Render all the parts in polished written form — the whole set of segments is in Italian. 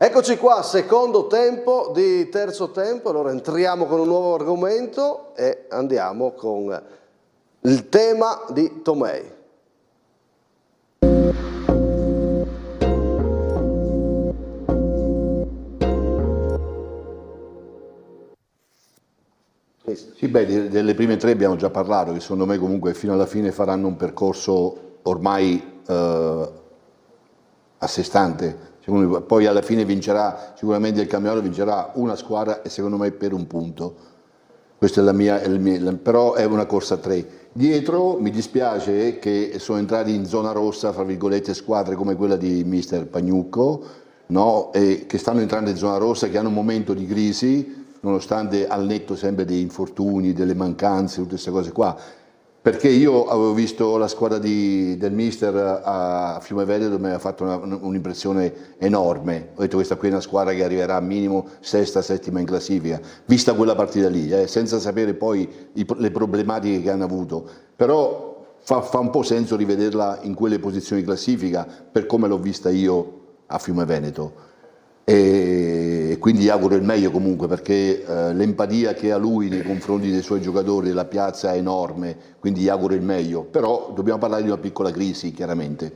Eccoci qua, secondo tempo di terzo tempo, allora entriamo con un nuovo argomento e andiamo con il tema di Tomei. Sì, beh, delle prime tre abbiamo già parlato, che secondo me comunque fino alla fine faranno un percorso ormai a sé stante. Poi alla fine vincerà sicuramente il campionato, vincerà una squadra e secondo me per un punto. Questa è la mia, però è una corsa a tre. Dietro mi dispiace che sono entrati in zona rossa, fra virgolette, squadre come quella di mister Pagnucco, no? E che stanno entrando in zona rossa, che hanno un momento di crisi, nonostante al netto sempre dei infortuni, delle mancanze, tutte queste cose qua. Perché io avevo visto la squadra del mister a Fiume Veneto, mi aveva fatto un'impressione enorme. Ho detto questa qui è una squadra che arriverà a minimo sesta, settima in classifica, vista quella partita lì, senza sapere poi le problematiche che hanno avuto. Però fa un po' senso rivederla in quelle posizioni di classifica per come l'ho vista io a Fiume Veneto. E quindi gli auguro il meglio comunque, perché l'empatia che ha lui nei confronti dei suoi giocatori della piazza è enorme, quindi gli auguro il meglio, però dobbiamo parlare di una piccola crisi chiaramente.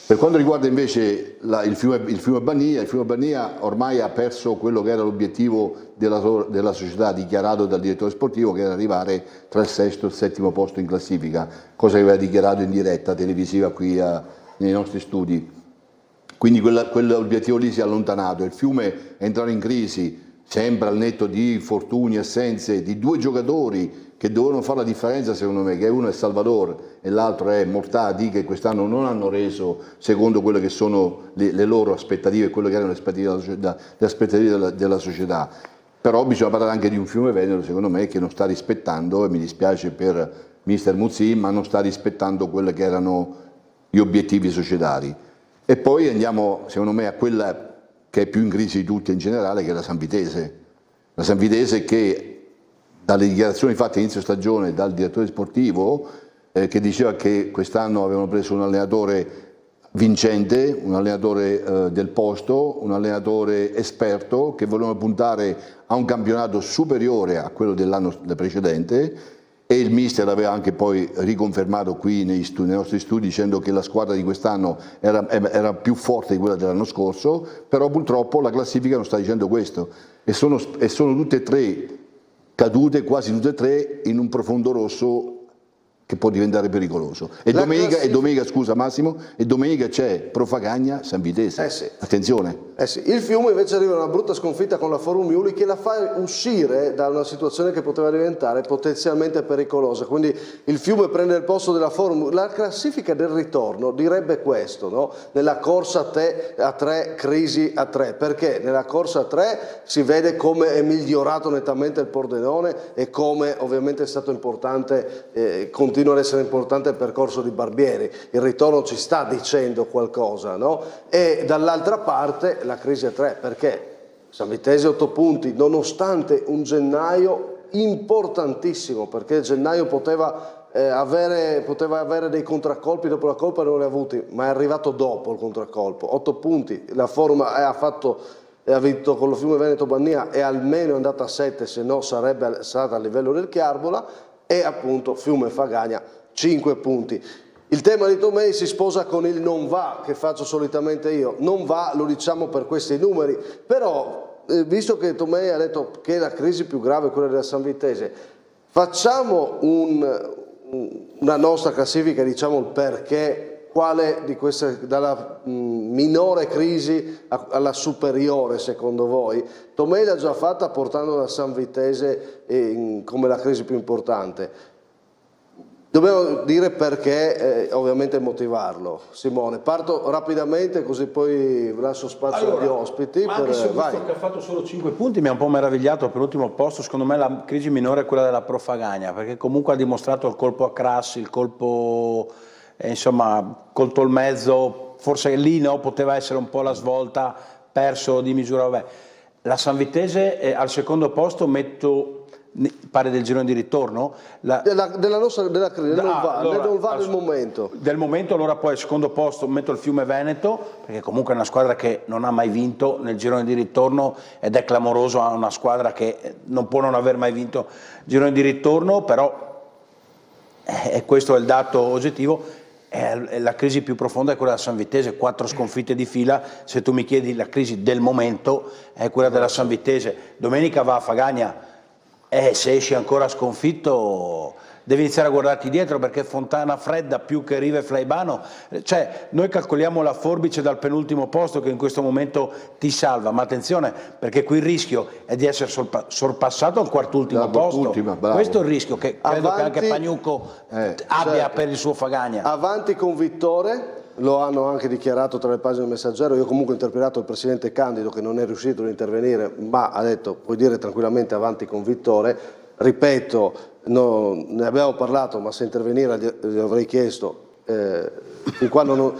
Per quanto riguarda invece il fiume Bannia ormai ha perso quello che era l'obiettivo della società dichiarato dal direttore sportivo, che era arrivare tra il sesto e il settimo posto in classifica, cosa che aveva dichiarato in diretta televisiva qui nei nostri studi. Quindi quell'obiettivo lì si è allontanato, il Fiume è entrato in crisi, sempre al netto di infortuni, assenze, di due giocatori che dovevano fare la differenza secondo me, che uno è Salvador e l'altro è Mortati, che quest'anno non hanno reso secondo quelle che sono le loro aspettative e quelle che erano le aspettative della società. Però bisogna parlare anche di un Fiume Veneto secondo me che non sta rispettando, e mi dispiace per mister Muzzin, ma non sta rispettando quelli che erano gli obiettivi societari. E poi andiamo, secondo me, a quella che è più in crisi di tutte in generale, che è la Sanvitese. La Sanvitese che, dalle dichiarazioni fatte a inizio stagione dal direttore sportivo, che diceva che quest'anno avevano preso un allenatore vincente, un allenatore del posto, un allenatore esperto, che volevano puntare a un campionato superiore a quello dell'anno precedente. E il mister aveva anche poi riconfermato qui nei nostri studi dicendo che la squadra di quest'anno era più forte di quella dell'anno scorso, però purtroppo la classifica non sta dicendo questo e sono tutte e tre cadute, quasi tutte e tre, in un profondo rosso che può diventare pericoloso. E domenica, scusa Massimo, e domenica c'è Profagagna Sanvitese. Sì. Attenzione. Sì. Il Fiume invece arriva a una brutta sconfitta con la Forum Friuli che la fa uscire da una situazione che poteva diventare potenzialmente pericolosa. Quindi il Fiume prende il posto della Forum. La classifica del ritorno direbbe questo, no? Nella corsa a tre, crisi a tre. Perché nella corsa a tre si vede come è migliorato nettamente il Pordenone e come ovviamente è stato importante, continua ad essere importante il percorso di Barbieri. Il ritorno ci sta dicendo qualcosa, no? E dall'altra parte la crisi a tre, perché Sanvitese 8 punti, nonostante un gennaio importantissimo, perché il gennaio poteva avere dei contraccolpi dopo la colpa, non li ha avuti, ma è arrivato dopo il contraccolpo. 8 punti, la Forum ha vinto con lo Fiume Veneto Bannia e almeno è andata a 7, se no sarebbe stata a livello del Chiarbola. E appunto Fiume Fagagna 5 punti. Il tema di Tomei si sposa con il non va, che faccio solitamente io. Non va, lo diciamo per questi numeri, però visto che Tomei ha detto che la crisi più grave è quella della Sanvitese, facciamo una nostra classifica, diciamo il perché, quale di queste, dalla minore crisi alla superiore secondo voi. Tomei l'ha già fatta portando la Sanvitese come la crisi più importante. Dobbiamo dire perché, ovviamente motivarlo. Simone, parto rapidamente così poi lascio spazio agli ospiti. Ma anche se ho visto che ha fatto solo 5 punti mi ha un po' meravigliato per l'ultimo posto. Secondo me la crisi minore è quella della Profagagna, perché comunque ha dimostrato il colpo a Crassi, il colpo, insomma, colto il mezzo, forse lì no, poteva essere un po' la svolta, perso di misura. Vabbè. La Sanvitese al secondo posto metto pare del girone di ritorno? Della crisi, non va del momento. Del momento, allora poi al secondo posto metto il Fiume Veneto, perché comunque è una squadra che non ha mai vinto nel girone di ritorno ed è clamoroso, ha una squadra che non può non aver mai vinto il girone di ritorno, però questo è il dato oggettivo. La crisi più profonda è quella della Sanvitese, 4 sconfitte di fila. Se tu mi chiedi la crisi del momento è quella della Sanvitese. Domenica va a Fagagna, se esci ancora sconfitto devi iniziare a guardarti dietro, perché Fontana Fredda più che Rive Flaibano, cioè noi calcoliamo la forbice dal penultimo posto che in questo momento ti salva, ma attenzione, perché qui il rischio è di essere sorpassato al quart'ultimo posto. Questo è il rischio che credo che anche Pagnucco abbia per il suo Fagagna. Avanti con Vittore. Lo hanno anche dichiarato tra le pagine del Messaggero. Io comunque ho interpellato il presidente Candido, che non è riuscito ad intervenire, ma ha detto puoi dire tranquillamente avanti con Vittore. Ripeto, ne abbiamo parlato, ma se intervenire gli avrei chiesto fin quando non,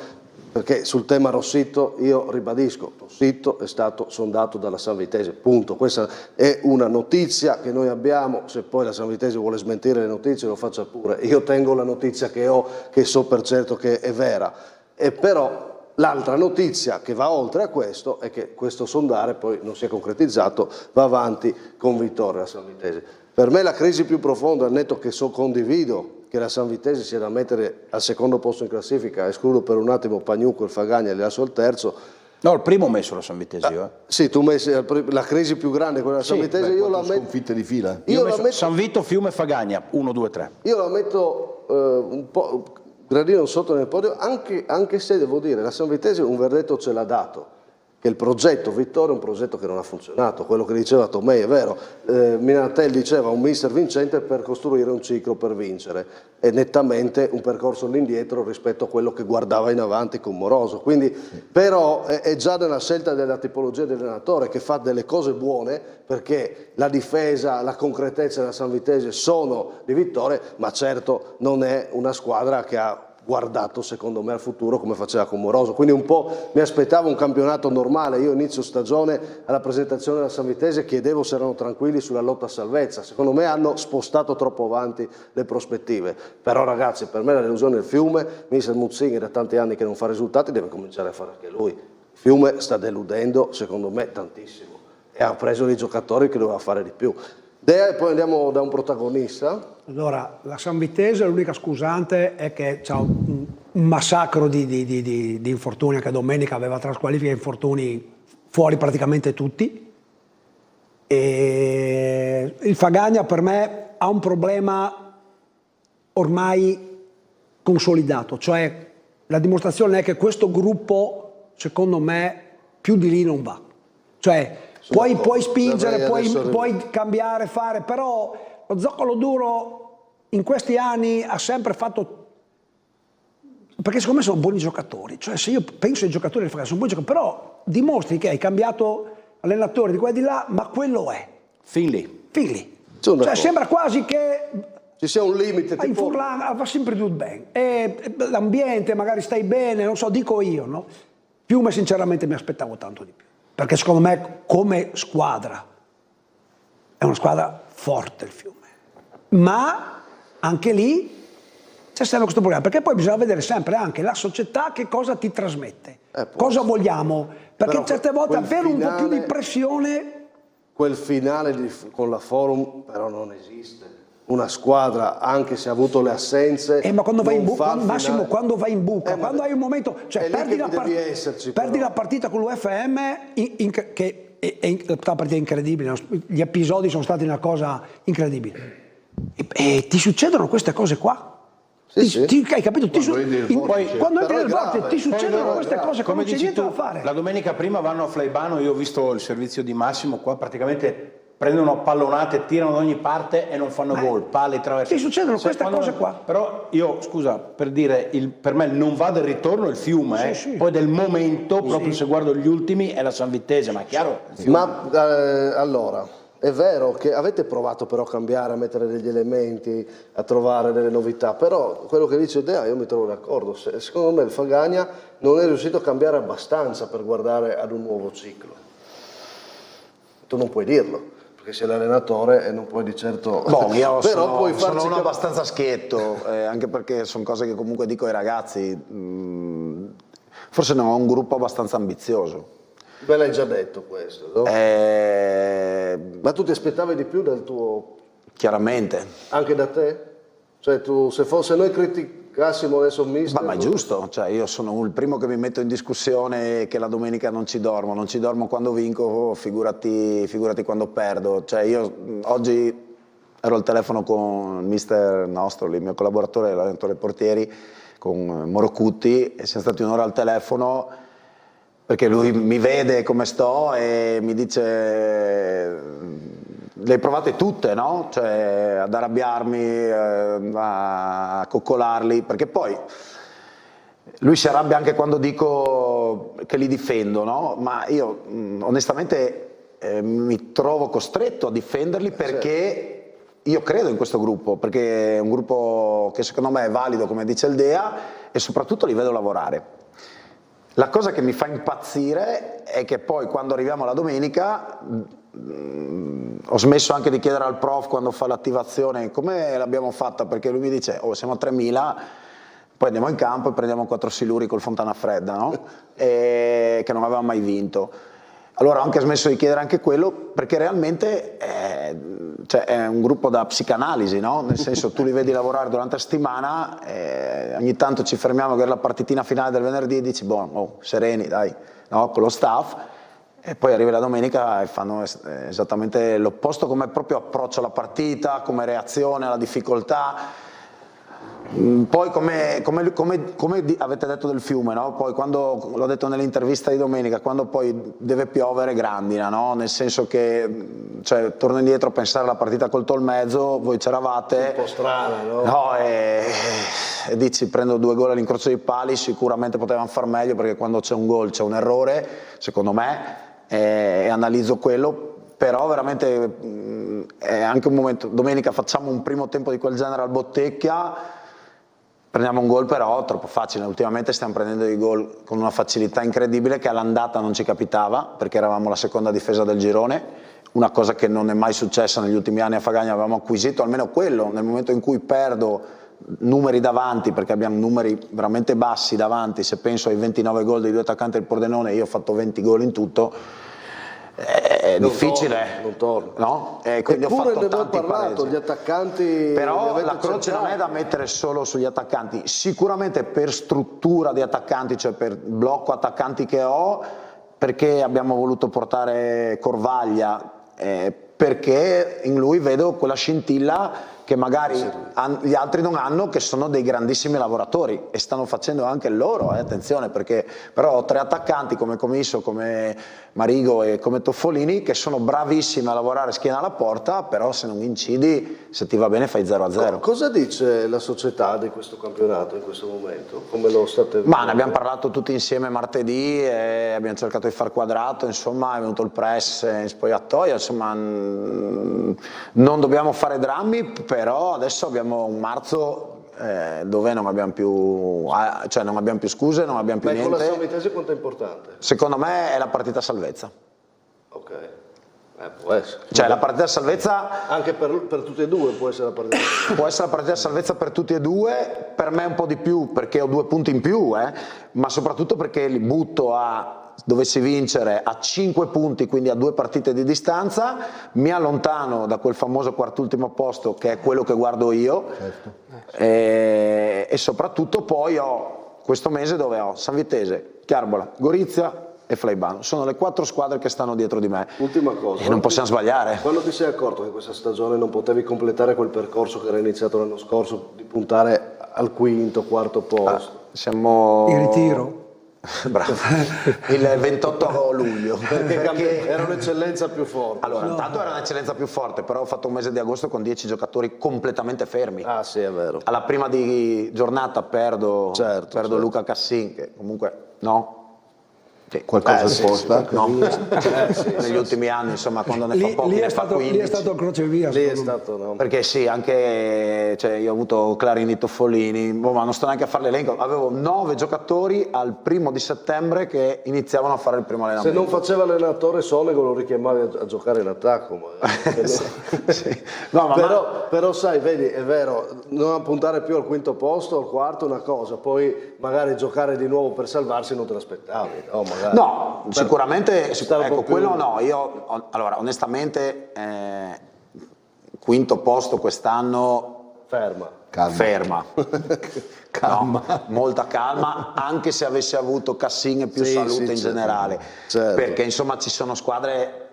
perché sul tema Rossitto io ribadisco, Rossitto è stato sondato dalla Sanvitese, punto. Questa è una notizia che noi abbiamo, se poi la Sanvitese vuole smentire le notizie lo faccia pure, io tengo la notizia che ho, che so per certo che è vera. E però l'altra notizia che va oltre a questo è che questo sondare poi non si è concretizzato, va avanti con vittoria la Sanvitese. Per me la crisi più profonda, al netto che condivido che la Sanvitese sia da mettere al secondo posto in classifica, escludo per un attimo Pagnucco, il Fagagna e Leasso al terzo. No, il primo ho messo la Sanvitese. Sì, tu metti la crisi più grande, quella della Sanvitese, io la metto... sconfitte di fila. Io ho messo San Vito, Fiume, Fagagna, 1, 2, 3. Io la metto un po' gradino sotto nel podio, anche se devo dire, la Sanvitese un verdetto ce l'ha dato, che il progetto Vittorio è un progetto che non ha funzionato, quello che diceva Tomei è vero, Minatel diceva un mister vincente per costruire un ciclo per vincere, è nettamente un percorso all'indietro rispetto a quello che guardava in avanti con Moroso, quindi però è già nella scelta della tipologia dell'allenatore che fa delle cose buone, perché la difesa, la concretezza della Sanvitese sono di Vittorio, ma certo non è una squadra che ha guardato secondo me al futuro come faceva con Moroso, quindi un po' mi aspettavo un campionato normale. Io inizio stagione alla presentazione della Sanvitese chiedevo se erano tranquilli sulla lotta a salvezza, secondo me hanno spostato troppo avanti le prospettive, però ragazzi per me la delusione del Fiume, mister Muzzini da tanti anni che non fa risultati deve cominciare a fare anche lui, il Fiume sta deludendo secondo me tantissimo e ha preso dei giocatori che doveva fare di più. Dea, e poi andiamo da un protagonista. Allora, la Sanvitese, l'unica scusante è che c'ha un massacro di infortuni, anche domenica aveva tra squalifiche e infortuni fuori praticamente tutti. E il Fagagna per me ha un problema ormai consolidato, cioè la dimostrazione è che questo gruppo, secondo me, più di lì non va. Cioè, puoi spingere, puoi cambiare, fare, però lo zoccolo duro in questi anni ha sempre fatto, perché secondo me sono buoni giocatori, cioè se io penso ai giocatori del Fagagna sono buoni giocatori, però dimostri che hai cambiato allenatore di qua e di là, ma quello è Finley. Cioè sembra quasi che ci sia un limite in Furlan va sempre tutto bene, e l'ambiente magari stai bene, non so, dico io, no? Fiume sinceramente mi aspettavo tanto di più, perché secondo me come squadra è una squadra forte il Fiume, ma anche lì c'è sempre questo problema, perché poi bisogna vedere sempre anche la società che cosa ti trasmette, cosa vogliamo, perché però certe volte avere un po' più di pressione. Quel finale con la Forum però non esiste, una squadra anche se ha avuto le assenze, ma quando vai in buca, Massimo, quando vai in buca, quando hai un momento, cioè perdi la partita con l'UFM che è una partita incredibile, gli episodi sono stati una cosa incredibile e ti succedono queste cose qua. Sì. Hai capito? Quando entri nel box ti succedono queste cose, come c'è niente da fare. La domenica prima vanno a Flaibano, io ho visto il servizio di Massimo qua, praticamente prendono pallonate, tirano da ogni parte e non fanno gol, palle traverse. Ti succedono queste cose qua. Però io, scusa, per dire, per me non va del ritorno il Fiume, poi del momento, proprio se guardo gli ultimi, è la Sanvitese, ma è chiaro. Ma allora, è vero che avete provato però a cambiare, a mettere degli elementi, a trovare delle novità, però quello che dice Dea io mi trovo d'accordo, secondo me il Fagagna non è riuscito a cambiare abbastanza per guardare ad un nuovo ciclo. Tu non puoi dirlo. perché sei l'allenatore e non puoi di certo... Boh, io però puoi sono farci uno abbastanza schietto, anche perché sono cose che comunque dico ai ragazzi. Forse non ho un gruppo abbastanza ambizioso. Me l'hai già detto questo, no? Ma tu ti aspettavi di più dal tuo... Chiaramente. Anche da te? Cioè tu, se noi criticassimo adesso il mister... Ma è giusto, cioè io sono il primo che mi metto in discussione che la domenica non ci dormo quando vinco, figurati quando perdo. Cioè io oggi ero al telefono con il mister nostro, il mio collaboratore, l'allenatore portieri, con Morocutti, e siamo stati un'ora al telefono perché lui mi vede come sto e mi dice: le hai provate tutte, no? Cioè ad arrabbiarmi, a coccolarli, perché poi lui si arrabbia anche quando dico che li difendo, no? Ma io onestamente mi trovo costretto a difenderli perché io credo in questo gruppo, perché è un gruppo che secondo me è valido, come dice il Dea, e soprattutto li vedo lavorare. La cosa che mi fa impazzire è che poi quando arriviamo alla domenica ho smesso anche di chiedere al prof quando fa l'attivazione come l'abbiamo fatta, perché lui mi dice: oh, siamo a 3.000, poi andiamo in campo e prendiamo 4 siluri col Fontana Fredda, no? Che non avevamo mai vinto. Allora ho anche smesso di chiedere anche quello, perché realmente cioè è un gruppo da psicanalisi, no? Nel senso, tu li vedi lavorare durante la settimana, ogni tanto ci fermiamo che è la partitina finale del venerdì e dici: boh, oh, sereni, dai, no? Con lo staff. E poi arrivi la domenica e fanno esattamente l'opposto come proprio approccio alla partita, come reazione alla difficoltà. Poi come avete detto del fiume, no? Poi quando, l'ho detto nell'intervista di domenica, quando poi deve piovere grandina, no? Nel senso che, cioè, torno indietro a pensare alla partita col Tolmezzo, voi c'eravate, un po' strana, no? No, e dici: prendo 2 gol all'incrocio dei pali, sicuramente potevano far meglio, perché quando c'è un gol c'è un errore, secondo me, e analizzo quello. Però veramente è anche un momento, domenica facciamo un primo tempo di quel genere al Bottecchia, prendiamo un gol però troppo facile. Ultimamente stiamo prendendo i gol con una facilità incredibile che all'andata non ci capitava, perché eravamo la seconda difesa del girone, una cosa che non è mai successa negli ultimi anni a Fagagna. Avevamo acquisito almeno quello, nel momento in cui perdo numeri davanti, perché abbiamo numeri veramente bassi davanti, se penso ai 29 gol dei 2 attaccanti del Pordenone, io ho fatto 20 gol in tutto, è difficile, non torno. No? Quindi Eppure ho fatto ne abbiamo tanti parlato, pareggi. gli attaccanti... Però la croce non è da mettere solo sugli attaccanti, sicuramente per struttura di attaccanti, cioè per blocco attaccanti che ho, perché abbiamo voluto portare Corvaglia, perché in lui vedo quella scintilla che magari gli altri non hanno, che sono dei grandissimi lavoratori e stanno facendo anche loro, attenzione, perché però ho 3 attaccanti come Comisso, come Marigo e come Toffolini, che sono bravissimi a lavorare schiena alla porta, però se non incidi, se ti va bene fai 0-0. Cosa dice la società di questo campionato in questo momento? Come lo state... Ma ne abbiamo parlato tutti insieme martedì e abbiamo cercato di far quadrato, insomma è venuto il press in spogliatoio, insomma non dobbiamo fare drammi, però adesso abbiamo un marzo dove non abbiamo più, cioè non abbiamo più scuse, non abbiamo più Con la niente. San Vitesse quanto è importante? Secondo me è la partita salvezza. Ok, può essere. Cioè la partita salvezza Anche per tutti e due può essere la partita. può essere la partita salvezza per tutti e due, per me un po' di più perché ho 2 punti in più, ma soprattutto perché li butto dovessi vincere a 5 punti, quindi a 2 partite di distanza, mi allontano da quel famoso quart'ultimo posto che è quello che guardo io, certo. E soprattutto poi ho questo mese dove ho San Vitese, Chiarbola, Gorizia e Flaibano, sono le 4 squadre che stanno dietro di me. Ultima cosa, e non possiamo sbagliare. Quando ti sei accorto che questa stagione non potevi completare quel percorso che era iniziato l'anno scorso, di puntare al quinto, quarto posto? Siamo in ritiro. Bravo. Il 28 luglio perché era un'eccellenza più forte. Allora, intanto era un'eccellenza più forte, però ho fatto un mese di agosto con 10 giocatori completamente fermi. Ah sì, è vero. Alla prima di giornata perdo Certo. Luca Cassin, che comunque no, Sì. qualcosa apposta. No. Negli ultimi anni, insomma, quando ne fa pochi, ne fa 15. Lì è stato il crocevia. Lì è stato, no? Perché sì, anche cioè, io ho avuto Clarini, Toffolini, ma non sto neanche a fare l'elenco, avevo 9 giocatori al 1° di settembre che iniziavano a fare il primo Se allenamento. non faceva allenatore Sonego lo richiamavi a giocare in attacco. Sì. No, ma però sai, vedi, è vero, non puntare più al quinto posto, al quarto, una cosa, poi magari giocare di nuovo per salvarsi non te l'aspettavi, no? Magari. No, sicuramente, stare un ecco, po' più- quello no, allora onestamente quinto posto quest'anno Ferma. Calma. ferma. Calma. No, molta calma, anche se avesse avuto Cassin e più Sì, salute sì, in certo. generale, Certo. perché insomma ci sono squadre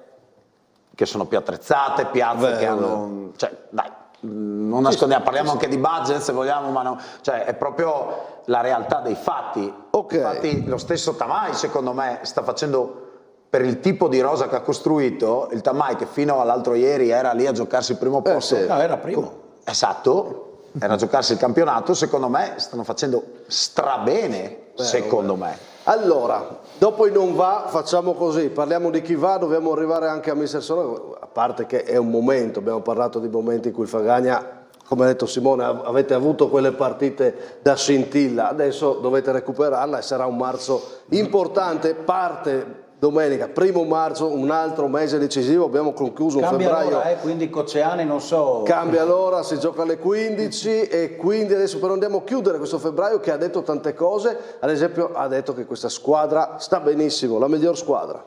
che sono più attrezzate, piazze che hanno, cioè dai, non nascondiamo, parliamo anche di budget se vogliamo, ma no, cioè è proprio la realtà dei fatti. Ok. Infatti lo stesso Tamai secondo me sta facendo, per il tipo di rosa che ha costruito, il Tamai che fino all'altro ieri era lì a giocarsi il primo posto, sì. No, era primo. esatto, era a giocarsi il campionato, secondo me stanno facendo strabene, secondo me. Allora, dopo i non va, facciamo così, parliamo di chi va, dobbiamo arrivare anche a Mister Sonego, a parte che è un momento, abbiamo parlato di momenti in cui il Fagagna, come ha detto Simone, avete avuto quelle partite da scintilla, adesso dovete recuperarla e sarà un marzo importante, parte domenica, 1° marzo, un altro mese decisivo, abbiamo concluso un Cambia febbraio. l'ora, quindi Coceani non so. Cambia l'ora, si gioca alle 15 e quindi adesso però andiamo a chiudere questo febbraio che ha detto tante cose, ad esempio ha detto che questa squadra sta benissimo, la miglior squadra.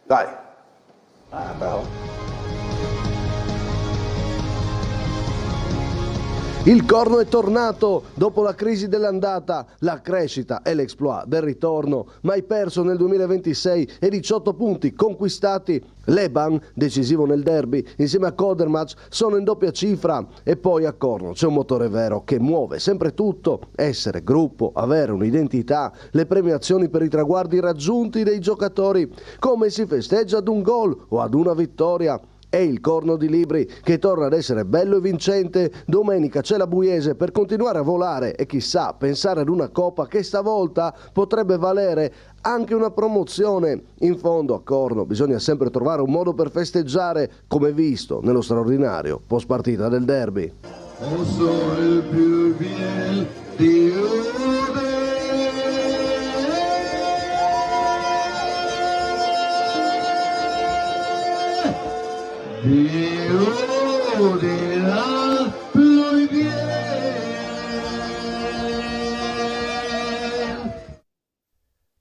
Dai. Bravo. Il Corno è tornato dopo la crisi dell'andata, la crescita e l'exploit del ritorno, mai perso nel 2026 e 18 punti conquistati. Leban, decisivo nel derby, insieme a Kodermac sono in doppia cifra e poi a Corno c'è un motore vero che muove sempre tutto, essere gruppo, avere un'identità, le premiazioni per i traguardi raggiunti dei giocatori, come si festeggia ad un gol o ad una vittoria. È il Corno di Libri che torna ad essere bello e vincente. Domenica c'è la Buiese per continuare a volare e chissà pensare ad una coppa che stavolta potrebbe valere anche una promozione. In fondo a Corno bisogna sempre trovare un modo per festeggiare, come visto nello straordinario post partita del derby.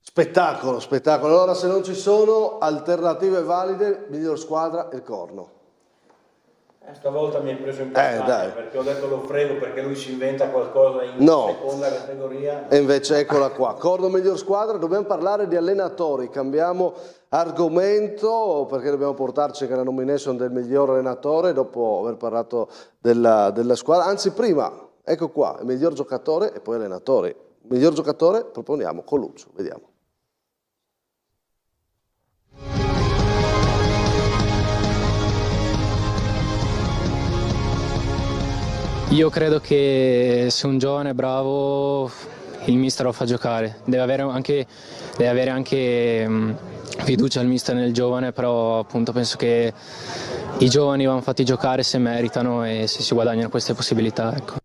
Spettacolo, spettacolo. Allora se non ci sono alternative valide, miglior squadra il Corno. Stavolta mi hai preso in battaglia dai. perché ho detto lo frego perché lui si inventa qualcosa in No. seconda categoria. E invece eccola qua, Corno miglior squadra, dobbiamo parlare di allenatori, cambiamo argomento perché dobbiamo portarci anche la nomination del miglior allenatore dopo aver parlato della squadra, anzi prima, ecco qua, il miglior giocatore e poi allenatori. Miglior giocatore proponiamo Coluccio, vediamo. Io credo che se un giovane è bravo il mister lo fa giocare, deve avere anche fiducia il mister nel giovane, però appunto penso che i giovani vanno fatti giocare se meritano e se si guadagnano queste possibilità. Ecco.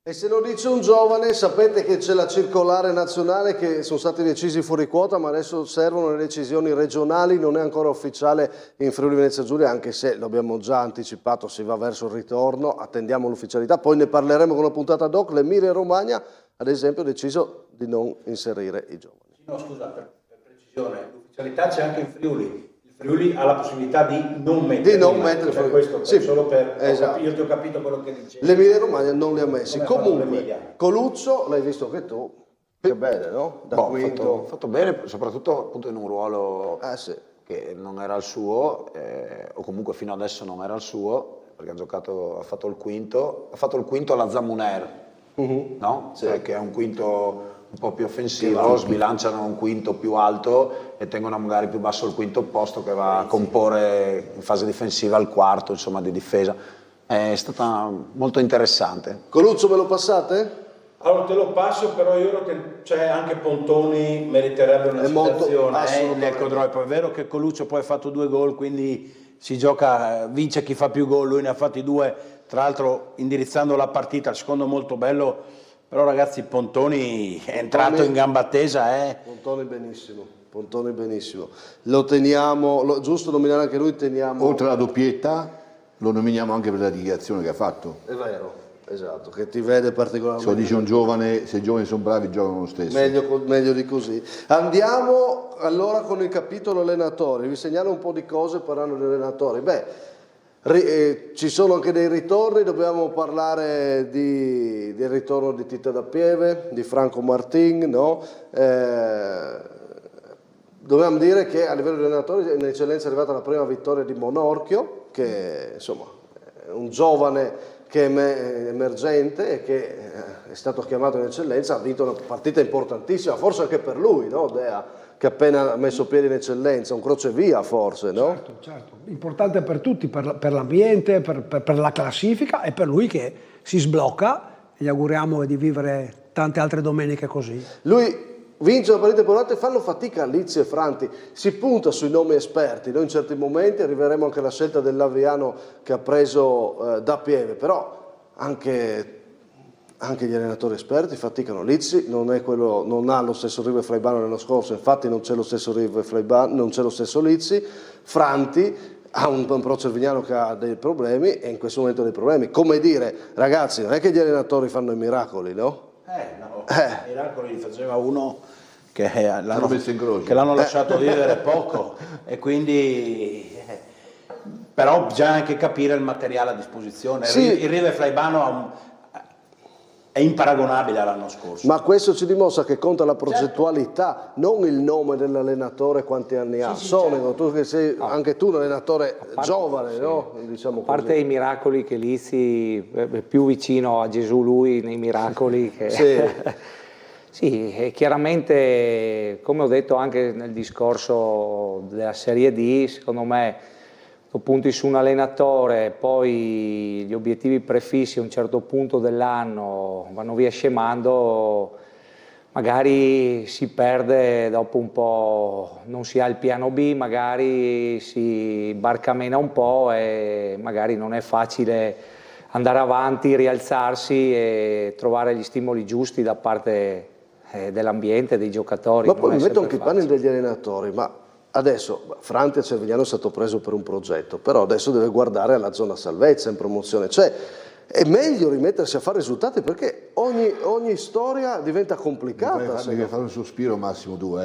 E se lo dice un giovane, sapete che c'è la circolare nazionale che sono stati decisi fuori quota, ma adesso servono le decisioni regionali, non è ancora ufficiale in Friuli Venezia Giulia, anche se lo abbiamo già anticipato, si va verso il ritorno, attendiamo l'ufficialità, poi ne parleremo con una puntata ad hoc. L'Emilia Romagna, ad esempio, ha deciso di non inserire i giovani. No, scusa, per precisione, l'ufficialità c'è anche in Friuli. Friuli ha la possibilità di non mettere fuori. Questo, Sì, solo per esatto. io ti ho capito quello che dicevi. L'Emilia Romagna non li ha messi. Come ha fatto Comunque, l'Emilia? Coluccio, l'hai visto anche tu, che bene, no? Da quinto. Fatto bene, soprattutto appunto in un ruolo Sì. che non era il suo, o comunque fino adesso non era il suo, perché ha fatto il quinto alla Zamuner, no? Sì. Che è un quinto un po' più offensivo, sbilanciano un quinto più alto e tengono magari più basso il quinto posto che va a comporre in fase difensiva il quarto, insomma, di difesa. È stata molto interessante. Coluccio me lo passate? Allora te lo passo, però io cioè anche Pontoni meriterebbe una citazione nel Codroipo. È vero che Coluccio poi ha fatto 2 gol, quindi si gioca, vince chi fa più gol, lui ne ha fatti 2, tra l'altro indirizzando la partita, il secondo molto bello, però ragazzi Pontoni è entrato in gamba tesa. Pontoni benissimo. Lo teniamo, giusto nominare anche lui, teniamo... Oltre alla doppietta lo nominiamo anche per la dichiarazione che ha fatto. È vero. Esatto, che ti vede particolarmente. Se lo dice un giovane, se i giovani sono bravi giocano lo stesso. Meglio di così. Andiamo allora con il capitolo allenatori. Vi segnalo un po' di cose parlando di allenatori. Ci sono anche dei ritorni, dobbiamo parlare del ritorno di Tita da Pieve, di Franco Martin, no? Dobbiamo dire che a livello di allenatori in eccellenza è arrivata la prima vittoria di Monorchio, che insomma è un giovane che è emergente e che è stato chiamato in eccellenza, ha vinto una partita importantissima, forse anche per lui, no? Dea, che ha appena messo piede in eccellenza, un crocevia forse, no? Certo, importante per tutti, per l'ambiente, per la classifica e per lui che si sblocca, e gli auguriamo di vivere tante altre domeniche così. Lui vince la partita importante, fanno fatica Lizzi e Franti, si punta sui nomi esperti, noi in certi momenti arriveremo anche alla scelta del Laviano che ha preso da Pieve, però anche gli allenatori esperti faticano. Lizzi non ha lo stesso Rive Flaibano dell'anno scorso, infatti non c'è lo stesso Rive Flaibano, non c'è lo stesso Lizzi. Franti ha un Pro Cervignano che ha dei problemi e in questo momento ha dei problemi. Come dire, ragazzi, non è che gli allenatori fanno i miracoli, no? Miracoli faceva uno che l'hanno lasciato vivere poco e quindi però bisogna anche capire il materiale a disposizione. Sì. Il Rive Flaibano è imparagonabile all'anno scorso. Ma questo ci dimostra che conta la progettualità, non il nome dell'allenatore, quanti anni ha. Certo. Tu che sei anche tu un allenatore giovane, sì. No? Diciamo a parte così. I miracoli che Lizzi è più vicino a Gesù lui nei miracoli che... Sì. Sì, e chiaramente, come ho detto anche nel discorso della Serie D, secondo me tu punti su un allenatore, poi gli obiettivi prefissi a un certo punto dell'anno vanno via scemando, magari si perde dopo un po', non si ha il piano B, magari si barcamena un po' e magari non è facile andare avanti, rialzarsi e trovare gli stimoli giusti da parte dell'ambiente, dei giocatori. Ma poi mi metto anche i panni degli allenatori, ma adesso Franti a Cervignano è stato preso per un progetto, però adesso deve guardare alla zona salvezza in promozione, cioè è meglio rimettersi a fare risultati perché ogni storia diventa complicata. Devi fare un sospiro Massimo tu,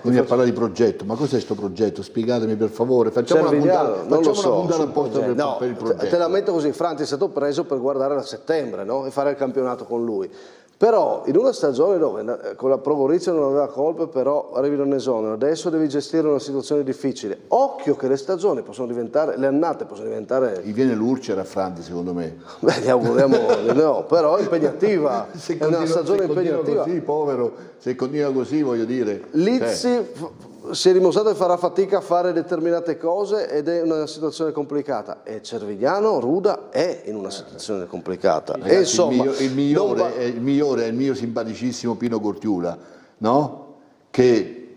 quindi a parlare di progetto, ma cos'è questo progetto? Spiegatemi per favore, facciamo una puntata apposta per il progetto. Te la metto così, Franti è stato preso per guardare a settembre, no? E fare il campionato con lui. Però in una stagione dove con la Provorizia non aveva colpe, però arrivi da un esonero, adesso devi gestire una situazione difficile. Occhio che le stagioni possono diventare, le annate possono diventare... Gli viene l'Urcer a Franti secondo me. Beh, gli auguriamo no, però è impegnativa, è una stagione impegnativa. Così, povero, se continua così voglio dire. Lizzi si è dimostrato che farà fatica a fare determinate cose ed è una situazione complicata e Cervignano, Ruda è in una situazione complicata. Ragazzi, e insomma, il migliore è il mio simpaticissimo Pino Cortiula, no? Che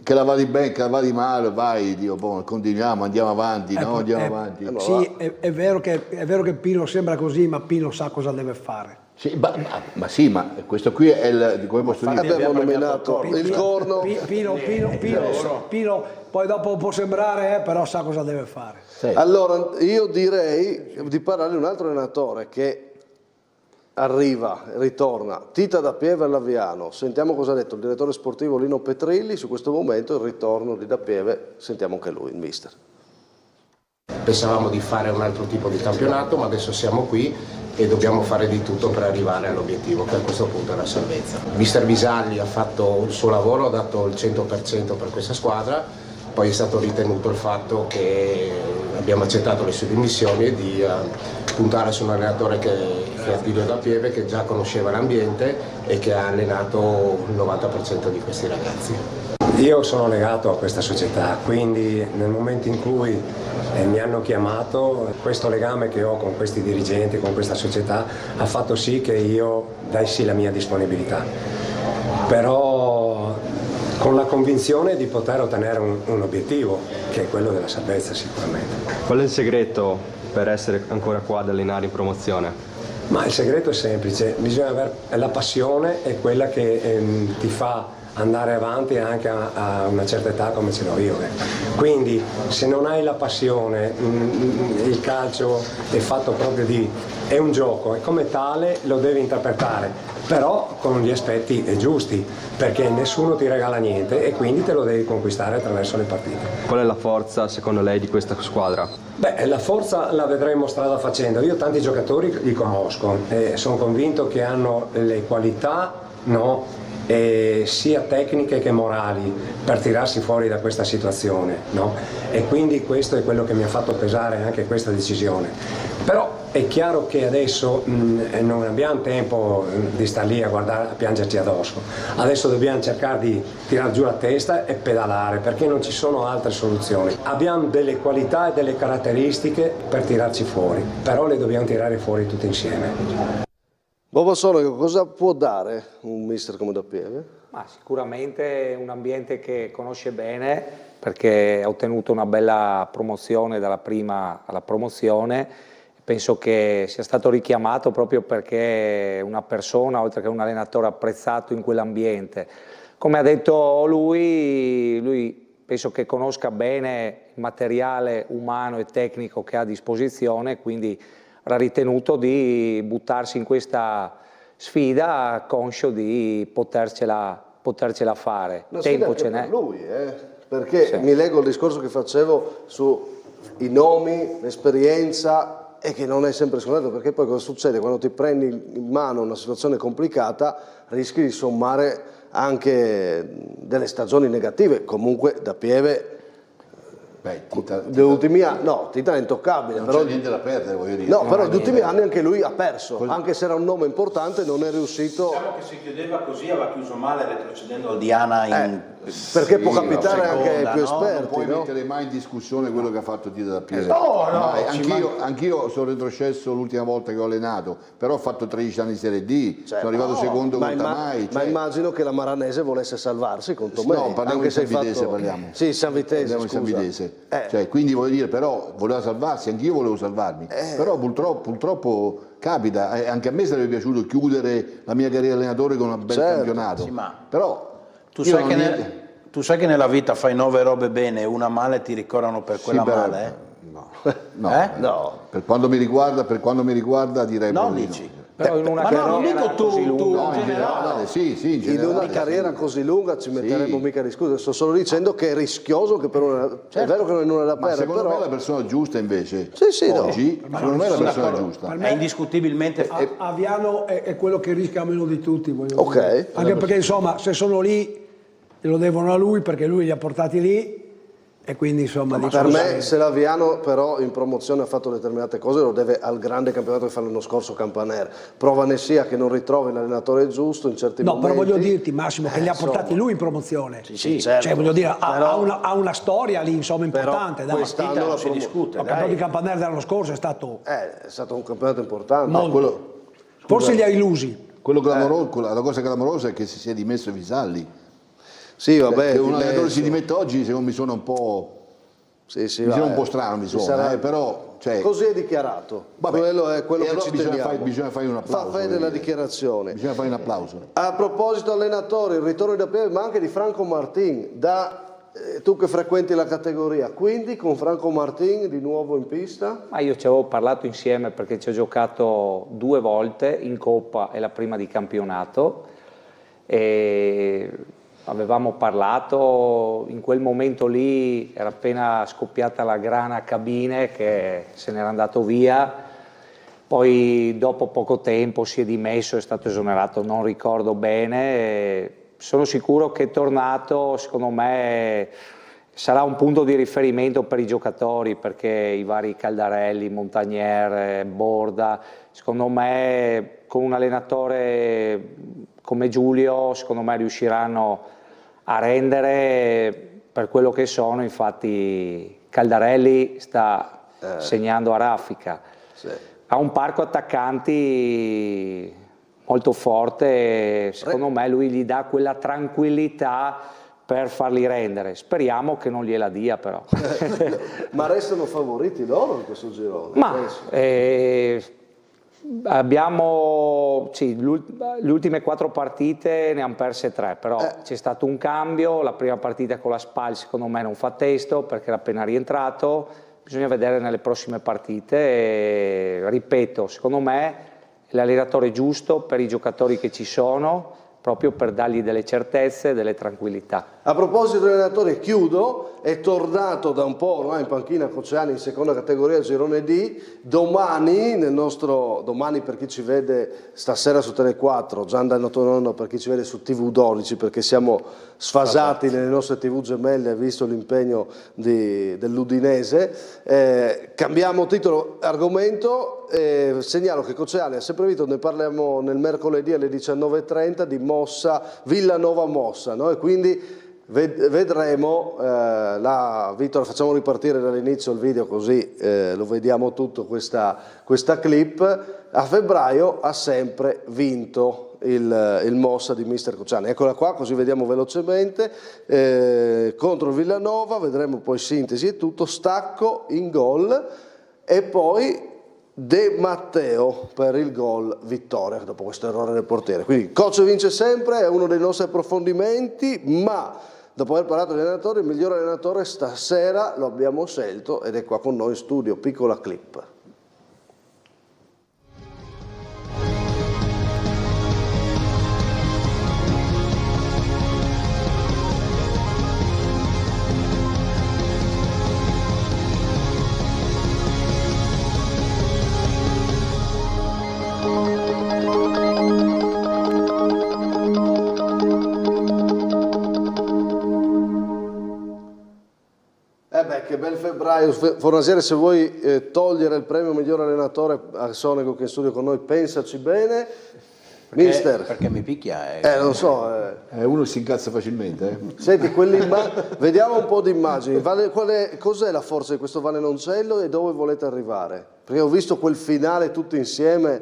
la va di bene, che la va di male, vai, Dio, continuiamo, andiamo avanti, no? Andiamo avanti. Sì, è vero che Pino sembra così, ma Pino sa cosa deve fare. Sì, ma sì, ma questo qui è come posso dire? Abbiamo nominato il corno. Pino, poi dopo può sembrare, però sa cosa deve fare. Sì. Allora, io direi di parlare di un altro allenatore che arriva, ritorna, Tita da Pieve al Laviano. Sentiamo cosa ha detto il direttore sportivo Lino Petrilli su questo momento, il ritorno di Da Pieve. Sentiamo anche lui, il mister. Pensavamo di fare un altro tipo di campionato, ma adesso siamo qui e dobbiamo fare di tutto per arrivare all'obiettivo, che a questo punto è la salvezza. Mister Visalli ha fatto il suo lavoro, ha dato il 100% per questa squadra, poi è stato ritenuto il fatto che abbiamo accettato le sue dimissioni e di puntare su un allenatore che è Attilio Da Pieve, che già conosceva l'ambiente e che ha allenato il 90% di questi ragazzi. Io sono legato a questa società, quindi nel momento in cui mi hanno chiamato. Questo legame che ho con questi dirigenti, con questa società, ha fatto sì che io dassi la mia disponibilità, però con la convinzione di poter ottenere un obiettivo, che è quello della salvezza sicuramente. Qual è il segreto per essere ancora qua ad allenare in promozione? Ma il segreto è semplice, bisogna avere la passione, è quella che ti fa andare avanti anche a una certa età come ce l'ho io. Quindi se non hai la passione, il calcio è fatto proprio è un gioco e come tale lo devi interpretare, però con gli aspetti giusti, perché nessuno ti regala niente e quindi te lo devi conquistare attraverso le partite. Qual è la forza secondo lei di questa squadra? Beh, la forza la vedremo strada facendo. Io tanti giocatori li conosco e sono convinto che hanno le qualità, no? Sia tecniche che morali per tirarsi fuori da questa situazione, no? E quindi questo è quello che mi ha fatto pesare anche questa decisione. Però è chiaro che adesso non abbiamo tempo di star lì a guardare, a piangerci addosso. Adesso dobbiamo cercare di tirar giù la testa e pedalare, perché non ci sono altre soluzioni. Abbiamo delle qualità e delle caratteristiche per tirarci fuori, però le dobbiamo tirare fuori tutte insieme. Bobo Sonego, cosa può dare un mister come Da Pieve? Ma sicuramente un ambiente che conosce bene, perché ha ottenuto una bella promozione dalla prima alla promozione. Penso che sia stato richiamato proprio perché è una persona, oltre che un allenatore, apprezzato in quell'ambiente. Come ha detto lui penso che conosca bene il materiale umano e tecnico che ha a disposizione, quindi ha ritenuto di buttarsi in questa sfida conscio di potercela fare. Una Tempo sfida ce n'è. per lui, perché sì. Mi leggo il discorso che facevo sui nomi, l'esperienza, e che non è sempre scontato, perché poi cosa succede? Quando ti prendi in mano una situazione complicata rischi di sommare anche delle stagioni negative. Comunque Da Pieve negli ultimi anni, no, Tita è intoccabile, non però c'è niente da perdere, voglio dire. no, però negli ultimi anni anche lui ha perso, anche se era un nome importante non è riuscito. Diciamo che se chiudeva così aveva chiuso male, retrocedendo al Diana in perché può capitare anche ai più esperti, non puoi no? mettere mai in discussione quello che ha fatto Tita Da Pieve. Anch'io sono retrocesso l'ultima volta che ho allenato, però ho fatto 13 anni in Serie D, sono arrivato secondo con Tamai. Ma immagino che la Maranese volesse salvarsi con Tomei. No, parliamo di San Vitese, parliamo. Sì, San Vitese, parliamo di San Vitese. Quindi voglio dire, però voleva salvarsi, anch'io volevo salvarmi, però purtroppo capita, anche a me sarebbe piaciuto chiudere la mia carriera allenatore con un bel campionato, sì, ma però tu sai che nella vita fai 9 robe bene e una male, ti ricordano per quella male? No. Per quanto mi riguarda direi no, di dici. no. Però in una carriera così lunga, in generale, sì, in una carriera così lunga ci metteremo mica a discutere. Sto solo dicendo che è rischioso, che per una, è vero che non è da perdere, secondo però me è la persona giusta invece. Sì, oggi, secondo me è la persona giusta. È indiscutibilmente Aviano è quello che rischia meno di tutti, voglio Ok. dire. Anche perché insomma, se sono lì lo devono a lui, perché lui li ha portati lì. E quindi insomma per me se l'Aviano però in promozione ha fatto determinate cose lo deve al grande campionato che fa l'anno scorso Campaner. Prova ne sia che non ritrovi l'allenatore giusto in certi momenti. No, però voglio dirti Massimo che li ha portati lui in promozione. Sì, certo. Cioè voglio dire, però, ha una storia lì insomma importante. Quest'anno non si discute. Il campionato di Campaner dell'anno scorso è stato un campionato importante. Forse li ha illusi. La cosa clamorosa è che si sia dimesso Visalli. Sì, vabbè. Che un allenatore si dimette oggi, secondo me suona un po'. Mi sembra un po' strano, però. Così è dichiarato. Quello è quello che allora ci teniamo. Bisogna fare un applauso. Fa fede la dichiarazione. Bisogna fare un applauso. A proposito allenatori, il ritorno di Da Pieve, ma anche di Franco Martin, tu che frequenti la categoria, quindi con Franco Martin di nuovo in pista? Ma io ci avevo parlato insieme perché ci ho giocato 2 volte in Coppa e la prima di campionato. E avevamo parlato, in quel momento lì era appena scoppiata la grana Cabine che se n'era andato via, poi dopo poco tempo si è dimesso, è stato esonerato, non ricordo bene, sono sicuro che è tornato, secondo me sarà un punto di riferimento per i giocatori perché i vari Caldarelli, Montagnier, Borda, secondo me con un allenatore come Giulio, secondo me riusciranno a rendere per quello che sono, infatti Caldarelli sta segnando a raffica, ha un parco attaccanti molto forte, secondo me lui gli dà quella tranquillità per farli rendere, speriamo che non gliela dia però. Ma restano favoriti loro in questo girone? Ma abbiamo, sì, le ultime 4 partite ne hanno perse 3, però c'è stato un cambio, la prima partita con la Spal secondo me non fa testo perché era appena rientrato, bisogna vedere nelle prossime partite, e, ripeto, secondo me è l'allenatore giusto per i giocatori che ci sono, proprio per dargli delle certezze, delle tranquillità. A proposito dell'allenatore, chiudo, è tornato da un po' ormai in panchina Cocciani in seconda categoria girone D, domani domani per chi ci vede stasera su Tele 4, Gian dal Nonno per chi ci vede su TV 12 perché siamo sfasati nelle nostre TV gemelle visto l'impegno dell'Udinese. Cambiamo titolo, argomento, segnalo che Cocciani ha sempre vinto, ne parliamo nel mercoledì alle 19:30 di Mossa, Villanova Mossa, no? E quindi vedremo la vittoria, facciamo ripartire dall'inizio il video così lo vediamo tutto, questa clip. A febbraio ha sempre vinto il Mossa di mister Cocciani, eccola qua così vediamo velocemente, contro il Villanova, vedremo poi sintesi e tutto, stacco in gol e poi De Matteo per il gol vittoria dopo questo errore del portiere. Quindi Coach vince sempre, è uno dei nostri approfondimenti, ma dopo aver parlato di allenatori, il miglior allenatore stasera lo abbiamo scelto ed è qua con noi in studio, piccola clip. Che bel febbraio. Fornasiere, se vuoi togliere il premio miglior allenatore a Sonego che è in studio con noi, pensaci bene. Mister. Perché mi picchia? Non so. Uno si incazza facilmente. Senti, vediamo un po' di immagini. Cos'è la forza di questo Vallenoncello e dove volete arrivare? Perché ho visto quel finale tutti insieme,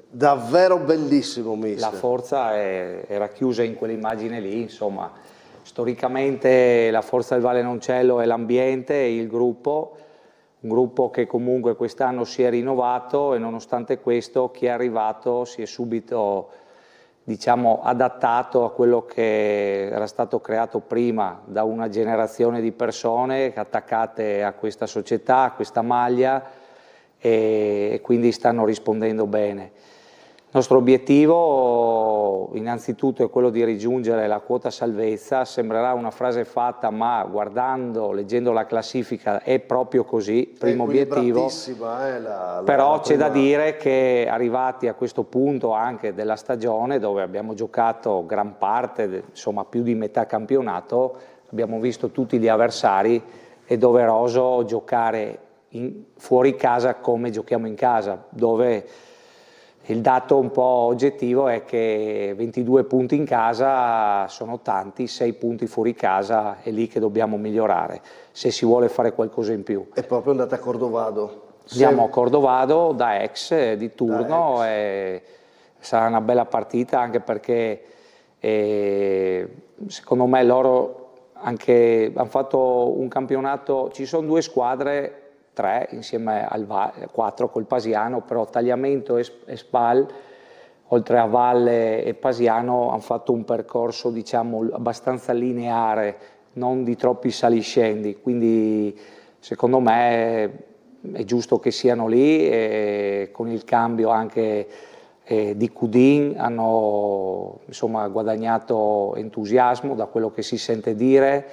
davvero bellissimo, mister. La forza era chiusa in quell'immagine lì, insomma. Storicamente la forza del Vallenoncello è l'ambiente e il gruppo, un gruppo che comunque quest'anno si è rinnovato e nonostante questo chi è arrivato si è subito, diciamo, adattato a quello che era stato creato prima da una generazione di persone attaccate a questa società, a questa maglia e quindi stanno rispondendo bene. Il nostro obiettivo innanzitutto è quello di raggiungere la quota salvezza, sembrerà una frase fatta ma guardando, leggendo la classifica è proprio così, primo obiettivo, però c'è da dire che arrivati a questo punto anche della stagione dove abbiamo giocato gran parte, insomma più di metà campionato, abbiamo visto tutti gli avversari, è doveroso giocare fuori casa come giochiamo in casa, dove il dato un po' oggettivo è che 22 punti in casa sono tanti, 6 punti fuori casa, è lì che dobbiamo migliorare se si vuole fare qualcosa in più. E proprio andate a Cordovado? Andiamo a Cordovado da ex di turno e sarà una bella partita anche perché secondo me loro anche hanno fatto un campionato, ci sono 2 squadre, 3 insieme al 4 col Pasiano, però Tagliamento e Spal, oltre a Valle e Pasiano, hanno fatto un percorso diciamo abbastanza lineare, non di troppi saliscendi, quindi secondo me è giusto che siano lì e con il cambio anche di Cudin hanno insomma guadagnato entusiasmo da quello che si sente dire.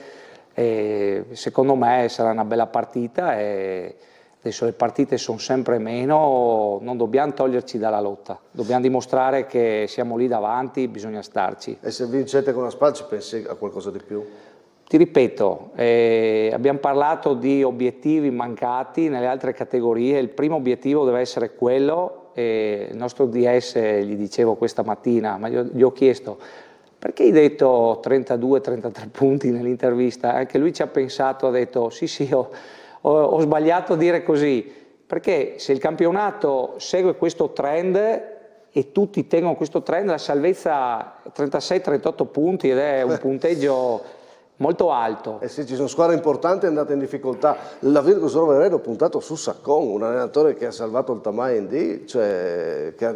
Secondo me sarà una bella partita e adesso le partite sono sempre meno, non dobbiamo toglierci dalla lotta, dobbiamo dimostrare che siamo lì davanti, bisogna starci. E se vincete con la Spal ci pensi a qualcosa di più? Ti ripeto, abbiamo parlato di obiettivi mancati nelle altre categorie, il primo obiettivo deve essere quello, il nostro DS gli dicevo questa mattina, ma gli ho chiesto perché hai detto 32-33 punti nell'intervista? Anche lui ci ha pensato, ha detto sì, ho sbagliato a dire così, perché se il campionato segue questo trend e tutti tengono questo trend, la salvezza 36-38 punti ed è un punteggio molto alto. Eh sì, ci sono squadre importanti andate in difficoltà. La Virtus Roveredo ha puntato su Saccon, un allenatore che ha salvato il Tamai in D, cioè che ha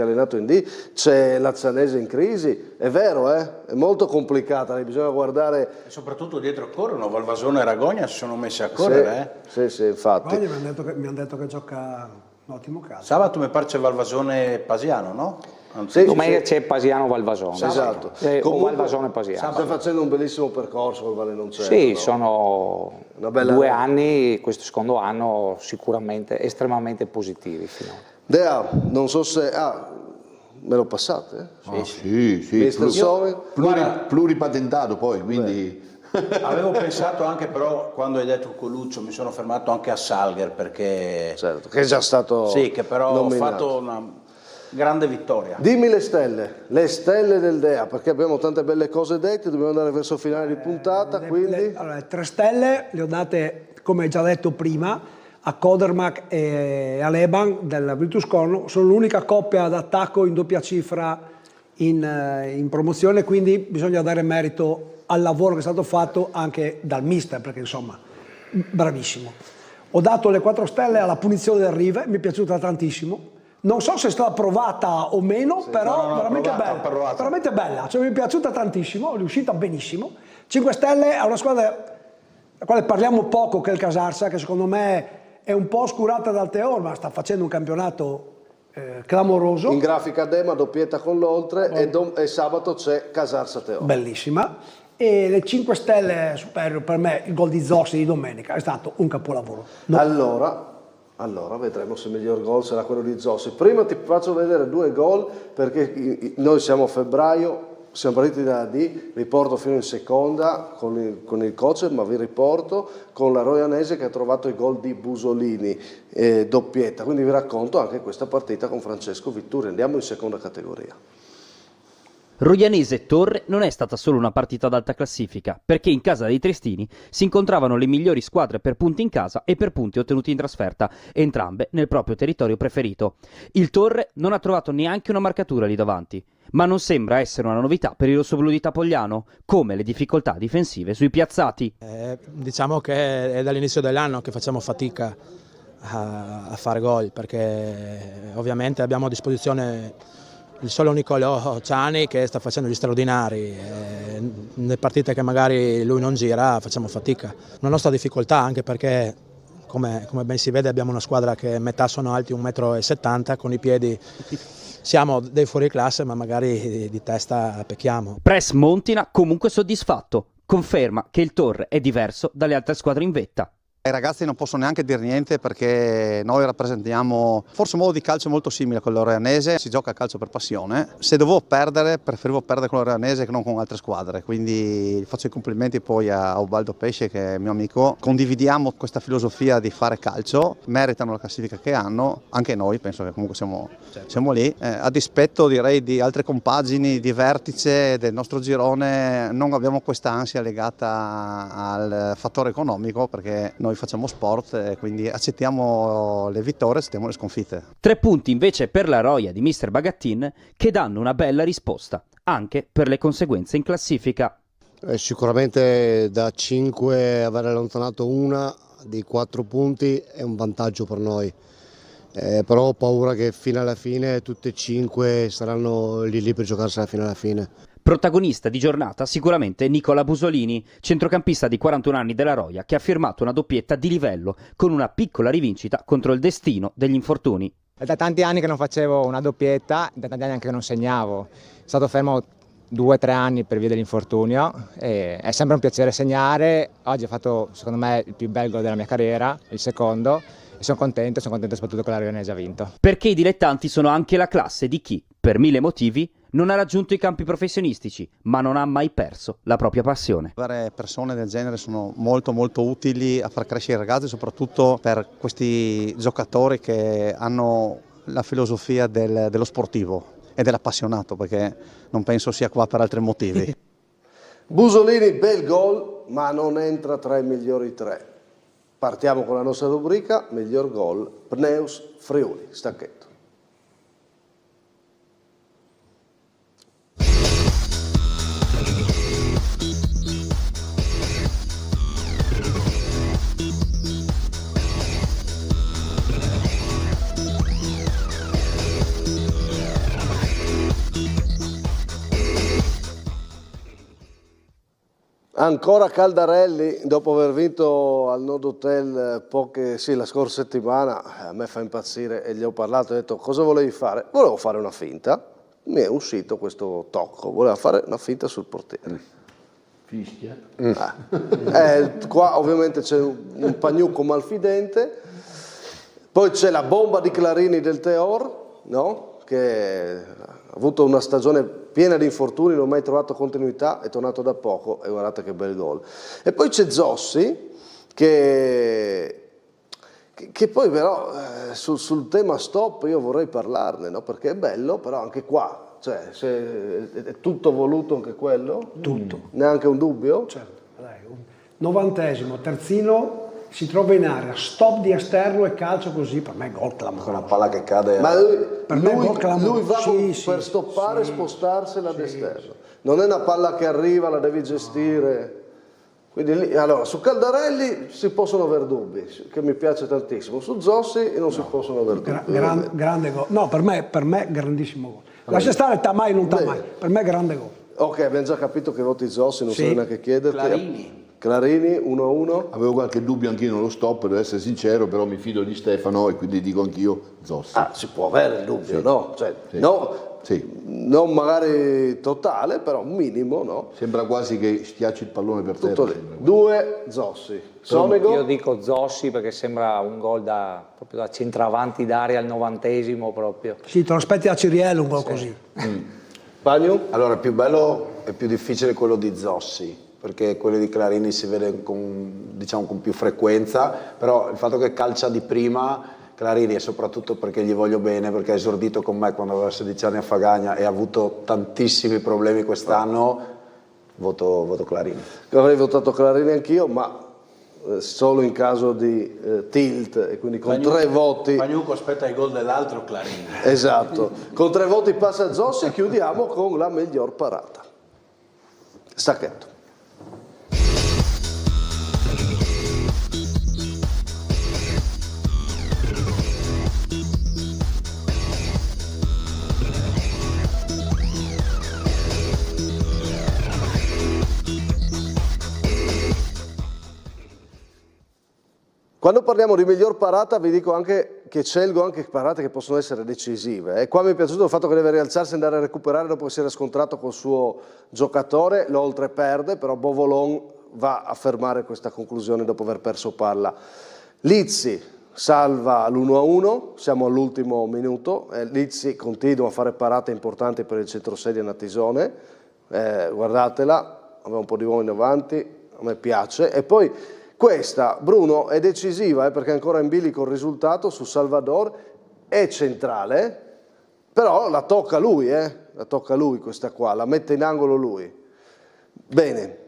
allenato in D, c'è l'Azzanese in crisi, è vero, è molto complicata, bisogna guardare. E soprattutto dietro corrono, Valvasone e Ragogna si sono messi a correre. Sì, infatti. Mi hanno detto che gioca un ottimo calcio. Sabato mi pare c'è Valvasone Pasiano, no? Sì, Domenica c'è Pasiano-Valvasone. Esatto. O Valvasone-Pasiano. Sta facendo un bellissimo percorso col Valenonceno. Sì, sono una bella 2 anni, questo secondo anno sicuramente estremamente positivi finora. Dea, non so se... me lo passate? Sì. Mister Somi? Pluripatentato poi, quindi... Avevo pensato anche però, quando hai detto Coluccio, mi sono fermato anche a Salger perché... Certo, che è già stato Sì, che però nominato. ha fatto una grande vittoria. Dimmi le stelle del Dea, perché abbiamo tante belle cose dette, dobbiamo andare verso il finale di puntata, quindi... Allora, le 3 stelle le ho date, come già detto prima, a Kodermak e a Leban della Virtus Corno, sono l'unica coppia d'attacco in doppia cifra in promozione, quindi bisogna dare merito al lavoro che è stato fatto anche dal mister, perché insomma, bravissimo. Ho dato le 4 stelle alla punizione del Rive, mi è piaciuta tantissimo. Non so se è stata provata o meno, però veramente bella. Veramente bella, cioè mi è piaciuta tantissimo, è riuscita benissimo. 5 stelle a una squadra della quale parliamo poco, che è il Casarsa, che secondo me è un po' oscurata dal Teor, ma sta facendo un campionato clamoroso. In grafica Dema, doppietta con l'Oltre e sabato c'è Casarsa Teor. Bellissima. E le 5 stelle superiori per me, il gol di Zossi di domenica è stato un capolavoro. Allora vedremo se il miglior gol sarà quello di Zossi. Prima ti faccio vedere 2 gol perché noi siamo a febbraio, siamo partiti da D, riporto fino in seconda con il coach, ma vi riporto con la Rojanese che ha trovato i gol di Busolini, doppietta, quindi vi racconto anche questa partita con Francesco Vitturi. Andiamo in seconda categoria. Rojanese Torre non è stata solo una partita ad alta classifica, perché in casa dei Triestini si incontravano le migliori squadre per punti in casa e per punti ottenuti in trasferta, entrambe nel proprio territorio preferito. Il Torre non ha trovato neanche una marcatura lì davanti, ma non sembra essere una novità per il rossoblu di Tapogliano, come le difficoltà difensive sui piazzati. Diciamo che è dall'inizio dell'anno che facciamo fatica a fare gol, perché ovviamente abbiamo a disposizione il solo Nicolò Ciani che sta facendo gli straordinari, nelle partite che magari lui non gira facciamo fatica. Una nostra difficoltà anche perché come ben si vede abbiamo una squadra che metà sono alti 1,70 m, con i piedi siamo dei fuoriclasse ma magari di testa pecchiamo. Press Montina comunque soddisfatto, conferma che il Torre è diverso dalle altre squadre in vetta. I ragazzi non possono neanche dire niente perché noi rappresentiamo forse un modo di calcio molto simile a quello rojanese, si gioca a calcio per passione. Se dovevo perdere preferivo perdere con lo rojanese che non con altre squadre, quindi faccio i complimenti poi a Ubaldo Pesce che è mio amico. Condividiamo questa filosofia di fare calcio, meritano la classifica che hanno, anche noi penso che comunque siamo lì. A dispetto direi di altre compagini di vertice del nostro girone non abbiamo questa ansia legata al fattore economico perché noi facciamo sport e quindi accettiamo le vittorie, accettiamo le sconfitte. 3 punti invece per la Roja di mister Bagattin che danno una bella risposta, anche per le conseguenze in classifica. Sicuramente da 5 aver allontanato una di 4 punti è un vantaggio per noi, però ho paura che fino alla fine tutte e 5 saranno lì per giocarsela fino alla fine. Protagonista di giornata sicuramente Nicola Busolini, centrocampista di 41 anni della Roja che ha firmato una doppietta di livello con una piccola rivincita contro il destino degli infortuni. È da tanti anni che non facevo una doppietta, da tanti anni anche che non segnavo. Sono stato fermo 2-3 anni per via dell'infortunio e è sempre un piacere segnare. Oggi ho fatto secondo me il più bel gol della mia carriera, il secondo, e sono contento soprattutto che la Rojanese ha vinto. Perché i dilettanti sono anche la classe di chi, per 1000 motivi, non ha raggiunto i campi professionistici, ma non ha mai perso la propria passione. Avere persone del genere sono molto utili a far crescere i ragazzi, soprattutto per questi giocatori che hanno la filosofia dello sportivo. ed è l'appassionato, perché non penso sia qua per altri motivi. Busolini, bel gol, ma non entra tra i migliori 3. Partiamo con la nostra rubrica, miglior gol, Pneus Friuli, Stacchetto. Ancora Caldarelli, dopo aver vinto al Nord Hotel la scorsa settimana, a me fa impazzire e gli ho parlato, ho detto cosa volevi fare? Volevo fare una finta, mi è uscito questo tocco, voleva fare una finta sul portiere. Fischia. Qua ovviamente c'è un Pagnucco malfidente, poi c'è la bomba di Clarini del Teor, no? Che ha avuto una stagione piena di infortuni, non ha mai trovato continuità, è tornato da poco e guardate che bel gol. E poi c'è Zossi che poi però sul tema stop io vorrei parlarne, no? Perché è bello, però anche qua, cioè, è tutto voluto anche quello? Tutto. Neanche un dubbio? Certo, dai, 90esimo, terzino, si trova in area, stop di esterno e calcio così, per me è gol clamoroso. Con una palla che cade. Ma lui va Sì, per stoppare e spostarsela ad esterno. Non è una palla che arriva, la devi gestire. Quindi lì, allora, su Caldarelli si possono aver dubbi, che mi piace tantissimo. Su Zossi non si possono aver dubbi. Grande gol. No, per me grandissimo gol. Lascia stare Tamai, non Tamai. Per me grande gol. Ok, abbiamo già capito che voti Zossi, non so neanche chiederti. Clarini 1-1. Avevo qualche dubbio anch'io nello stop, devo essere sincero, però mi fido di Stefano e quindi dico anch'io Zossi. Si può avere il dubbio, sì. No? Cioè, sì. No, sì. Non magari totale, però un minimo, no? Sembra quasi che schiacci il pallone per terra. 2 Zossi. Sonego? Io dico Zossi perché sembra un gol proprio da centravanti d'aria al 90esimo proprio. Sì, te lo aspetti a Ciriello un po' così. Pagno? Allora, il più bello e più difficile è quello di Zossi, perché quello di Clarini si vede con più frequenza, però il fatto che calcia di prima Clarini, e soprattutto perché gli voglio bene, perché ha esordito con me quando aveva 16 anni a Fagagna e ha avuto tantissimi problemi quest'anno, voto Clarini. Avrei votato Clarini anch'io, ma solo in caso di tilt, e quindi con 3 voti. Pagnucco aspetta il gol dell'altro Clarini. Esatto, con 3 voti passa Zossi e chiudiamo con la miglior parata. Stacchetto. Quando parliamo di miglior parata vi dico anche che scelgo anche parate che possono essere decisive. E qua mi è piaciuto il fatto che deve rialzarsi e andare a recuperare dopo che si era scontrato col suo giocatore, lo oltre perde, però Bovolon va a fermare questa conclusione dopo aver perso palla. Lizzi salva l'1-1, siamo all'ultimo minuto, Lizzi continua a fare parate importanti per il centrosedia Natisone, guardatela, aveva un po' di uomini avanti, a me piace, e poi questa, Bruno, è decisiva perché è ancora in bilico il risultato su Salvador, è centrale, però la tocca lui, la tocca lui questa qua, la mette in angolo lui. Bene,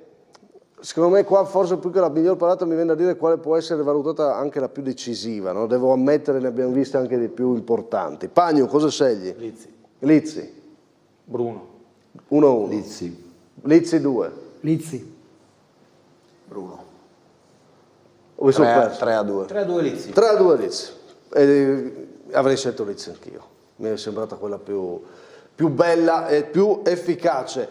secondo me qua forse più che la miglior parata mi viene a dire quale può essere valutata anche la più decisiva, no? Devo ammettere, ne abbiamo viste anche di più importanti. Pagno, cosa scegli? Lizzi. Bruno. 1-1. Lizzi 2. Lizzi. Bruno. 3-2 Lizzi. 3-2 Lizzi. Avrei scelto Lizzi anch'io. Mi è sembrata quella più bella e più efficace.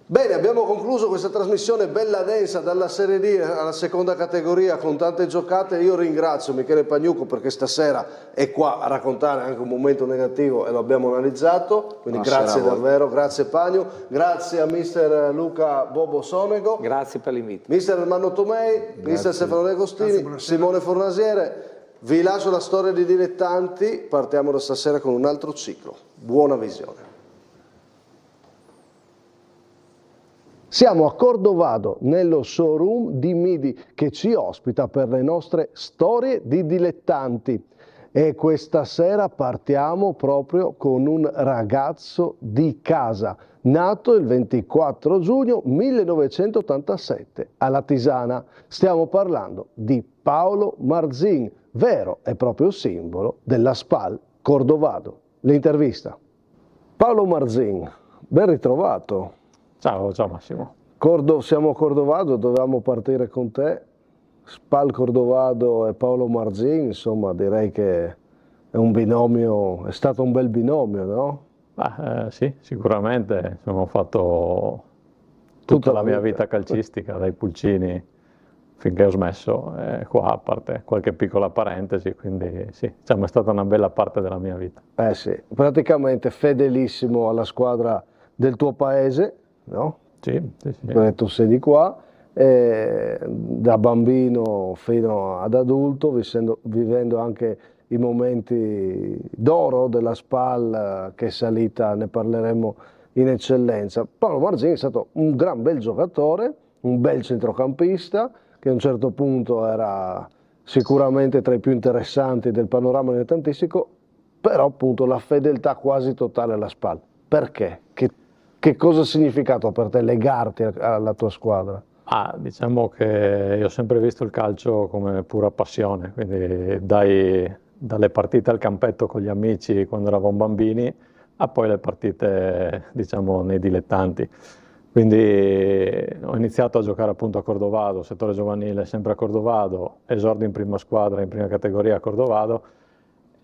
Bene, abbiamo concluso questa trasmissione bella densa dalla Serie D alla seconda categoria con tante giocate. Io ringrazio Michele Pagnucco perché stasera è qua a raccontare anche un momento negativo e lo abbiamo analizzato, quindi grazie davvero, grazie Pagno, grazie a mister Luca Bobo Sonego, grazie per l'invito, mister Ermanno Tomei, mister Stefano De Agostini, Simone Fornasiere. Vi lascio la storia di dilettanti, partiamo da stasera con un altro ciclo. Buona visione. Siamo a Cordovado, nello showroom di Midi, che ci ospita per le nostre storie di dilettanti. e questa sera partiamo proprio con un ragazzo di casa, nato il 24 giugno 1987 alla Tisana. Stiamo parlando di Paolo Marzin, vero e proprio simbolo della SPAL Cordovado. L'intervista. Paolo Marzin, ben ritrovato. Ciao Massimo. Siamo a Cordovado, dovevamo partire con te. SPAL Cordovado e Paolo Marzin, insomma, direi che è un binomio, è stato un bel binomio, no? Sì, sicuramente. Ho fatto tutta la mia vita calcistica, dai pulcini finché ho smesso, qua a parte qualche piccola parentesi, quindi sì, diciamo, è stata una bella parte della mia vita. Sì, praticamente fedelissimo alla squadra del tuo paese, no? Sì. Perché tu sei di qua. Da bambino fino ad adulto, vivendo anche i momenti d'oro della SPAL che è salita, ne parleremo in eccellenza. Paolo Marzin è stato un gran bel giocatore, un bel centrocampista che a un certo punto era sicuramente tra i più interessanti del panorama dilettantistico, però appunto la fedeltà quasi totale alla SPAL. Perché? Che cosa ha significato per te legarti alla tua squadra? Diciamo che io ho sempre visto il calcio come pura passione, quindi dalle partite al campetto con gli amici quando eravamo bambini a poi le partite, diciamo, nei dilettanti. Quindi ho iniziato a giocare appunto a Cordovado, settore giovanile sempre a Cordovado, esordio in prima squadra, in prima categoria a Cordovado.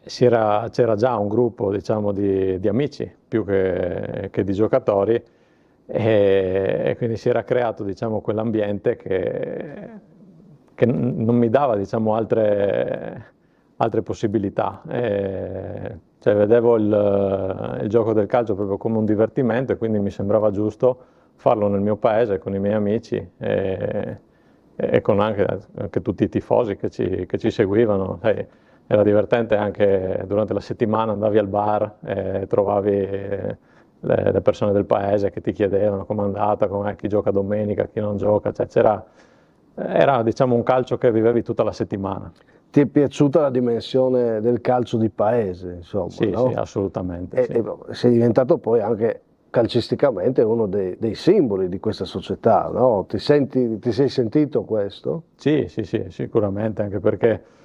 C'era già un gruppo, diciamo, di amici più che di giocatori, e quindi si era creato, diciamo, quell'ambiente che non mi dava, diciamo, altre possibilità. Cioè, vedevo il gioco del calcio proprio come un divertimento, e quindi mi sembrava giusto farlo nel mio paese con i miei amici e con anche tutti i tifosi che ci seguivano. Sai, era divertente anche durante la settimana, andavi al bar e trovavi le persone del paese che ti chiedevano com'è andata, chi gioca domenica, chi non gioca, cioè era, diciamo, un calcio che vivevi tutta la settimana. Ti è piaciuta la dimensione del calcio di paese, insomma? Sì, no? Sì, assolutamente. E sei diventato poi anche calcisticamente uno dei simboli di questa società, no? Ti sei sentito questo? Sì, sicuramente, anche perché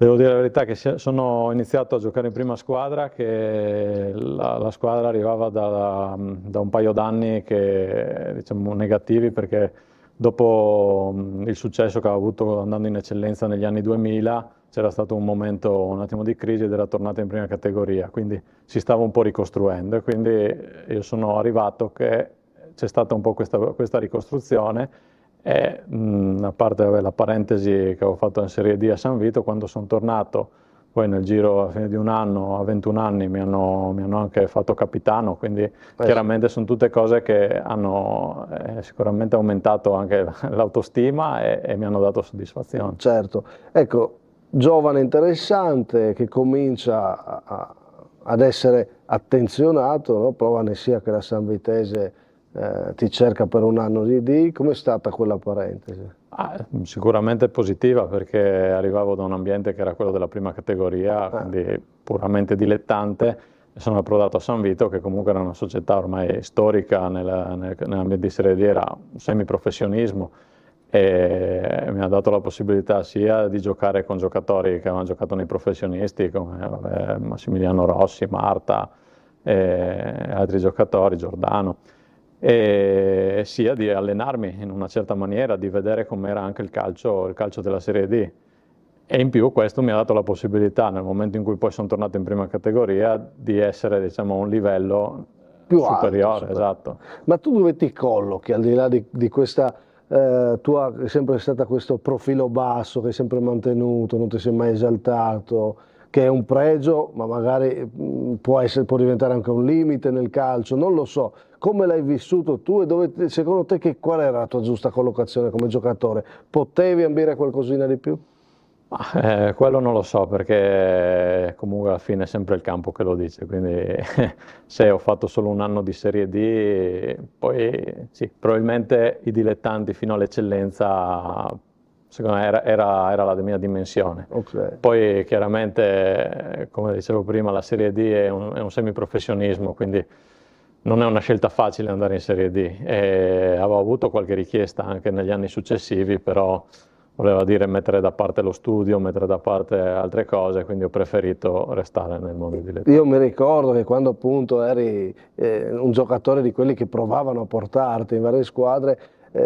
devo dire la verità che sono iniziato a giocare in prima squadra, che la squadra arrivava da un paio d'anni che, diciamo, negativi, perché dopo il successo che avevo avuto andando in eccellenza negli anni 2000 c'era stato un momento un attimo di crisi ed era tornato in prima categoria, quindi si stava un po' ricostruendo, e quindi io sono arrivato che c'è stata un po' questa ricostruzione. E a parte la parentesi che avevo fatto in Serie D a San Vito, quando sono tornato poi nel giro a fine di un anno, a 21 anni, mi hanno anche fatto capitano, quindi chiaramente sono tutte cose che hanno sicuramente aumentato anche l'autostima e mi hanno dato soddisfazione. Certo, ecco, giovane interessante che comincia ad essere attenzionato, no? Prova ne sia che la Sanvitese ti cerca per un anno di D. Com'è stata quella parentesi? Sicuramente positiva, perché arrivavo da un ambiente che era quello della prima categoria, quindi puramente dilettante, e sono approdato a San Vito, che comunque era una società ormai storica nell'ambiente di Serie D, era un semiprofessionismo, e mi ha dato la possibilità sia di giocare con giocatori che avevano giocato nei professionisti come Massimiliano Rossi, Marta e altri giocatori, Giordano, e sia di allenarmi in una certa maniera, di vedere com'era anche il calcio della Serie D. E in più questo mi ha dato la possibilità, nel momento in cui poi sono tornato in prima categoria, di essere, diciamo, a un livello più superiore. Alto, esatto. Ma tu dove ti collochi, al di là di questa tua, è sempre stato questo profilo basso che hai sempre mantenuto, non ti sei mai esaltato, che è un pregio, ma magari può diventare anche un limite nel calcio, non lo so. Come l'hai vissuto tu e secondo te qual era la tua giusta collocazione come giocatore? Potevi ambire qualcosina di più? Quello non lo so, perché comunque alla fine è sempre il campo che lo dice, quindi se ho fatto solo un anno di Serie D, poi sì, probabilmente i dilettanti fino all'eccellenza secondo me era la mia dimensione. Ok. Poi chiaramente, come dicevo prima, la Serie D è un semiprofessionismo, quindi non è una scelta facile andare in Serie D. E avevo avuto qualche richiesta anche negli anni successivi, però voleva dire mettere da parte lo studio, mettere da parte altre cose, quindi ho preferito restare nel mondo dilettante. Io mi ricordo che quando appunto eri un giocatore di quelli che provavano a portarti in varie squadre,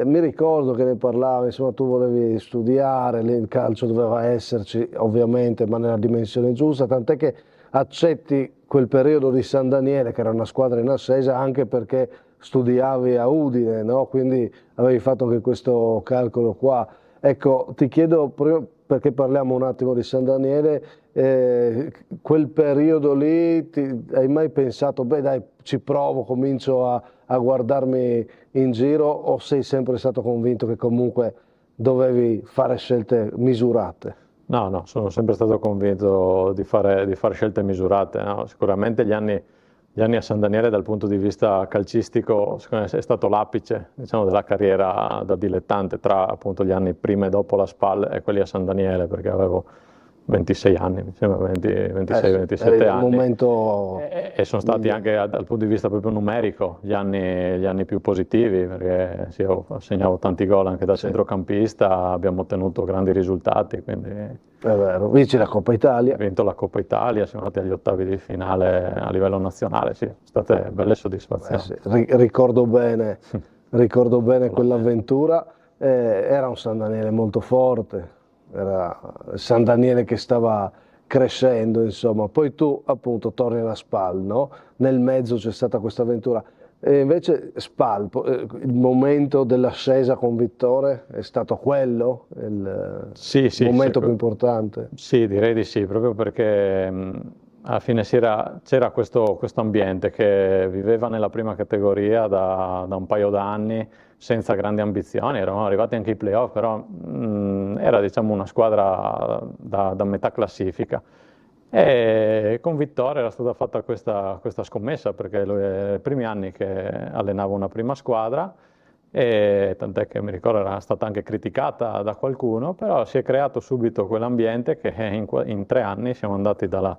mi ricordo che ne parlavi, insomma tu volevi studiare, il calcio doveva esserci ovviamente, ma nella dimensione giusta, tant'è che accetti quel periodo di San Daniele, che era una squadra in ascesa, anche perché studiavi a Udine, no? Quindi avevi fatto anche questo calcolo qua. Ecco, ti chiedo, perché parliamo un attimo di San Daniele, quel periodo lì, hai mai pensato, beh dai, ci provo, comincio a guardarmi in giro, o sei sempre stato convinto che comunque dovevi fare scelte misurate? No, sono sempre stato convinto di fare scelte misurate, no? Sicuramente gli anni a San Daniele dal punto di vista calcistico secondo me è stato l'apice, diciamo, della carriera da dilettante, tra appunto gli anni prima e dopo la SPAL e quelli a San Daniele, perché avevo 26 anni, mi sembra 26-27 anni. Momento... E sono stati anche dal punto di vista proprio numerico gli anni più positivi, perché sì, segnavo tanti gol anche da centrocampista, abbiamo ottenuto grandi risultati, quindi... È vero, vinci la Coppa Italia. Ho vinto la Coppa Italia, siamo andati agli ottavi di finale a livello nazionale, sì, sono state belle soddisfazioni. Sì. Ricordo bene quell'avventura, era un San Daniele molto forte, era San Daniele che stava crescendo, insomma. Poi tu appunto torni alla SPAL, no? Nel mezzo c'è stata questa avventura. E invece SPAL, il momento dell'ascesa con Vittore è stato quello, il momento più importante? Sì, direi di sì, proprio perché alla fine c'era questo ambiente che viveva nella prima categoria da un paio d'anni senza grandi ambizioni, eravamo arrivati anche ai playoff, però era, diciamo, una squadra da metà classifica. E con Vittore era stata fatta questa scommessa, perché lui era i primi anni che allenava una prima squadra, e tant'è che mi ricordo era stata anche criticata da qualcuno, però si è creato subito quell'ambiente che in 3 anni siamo andati dalla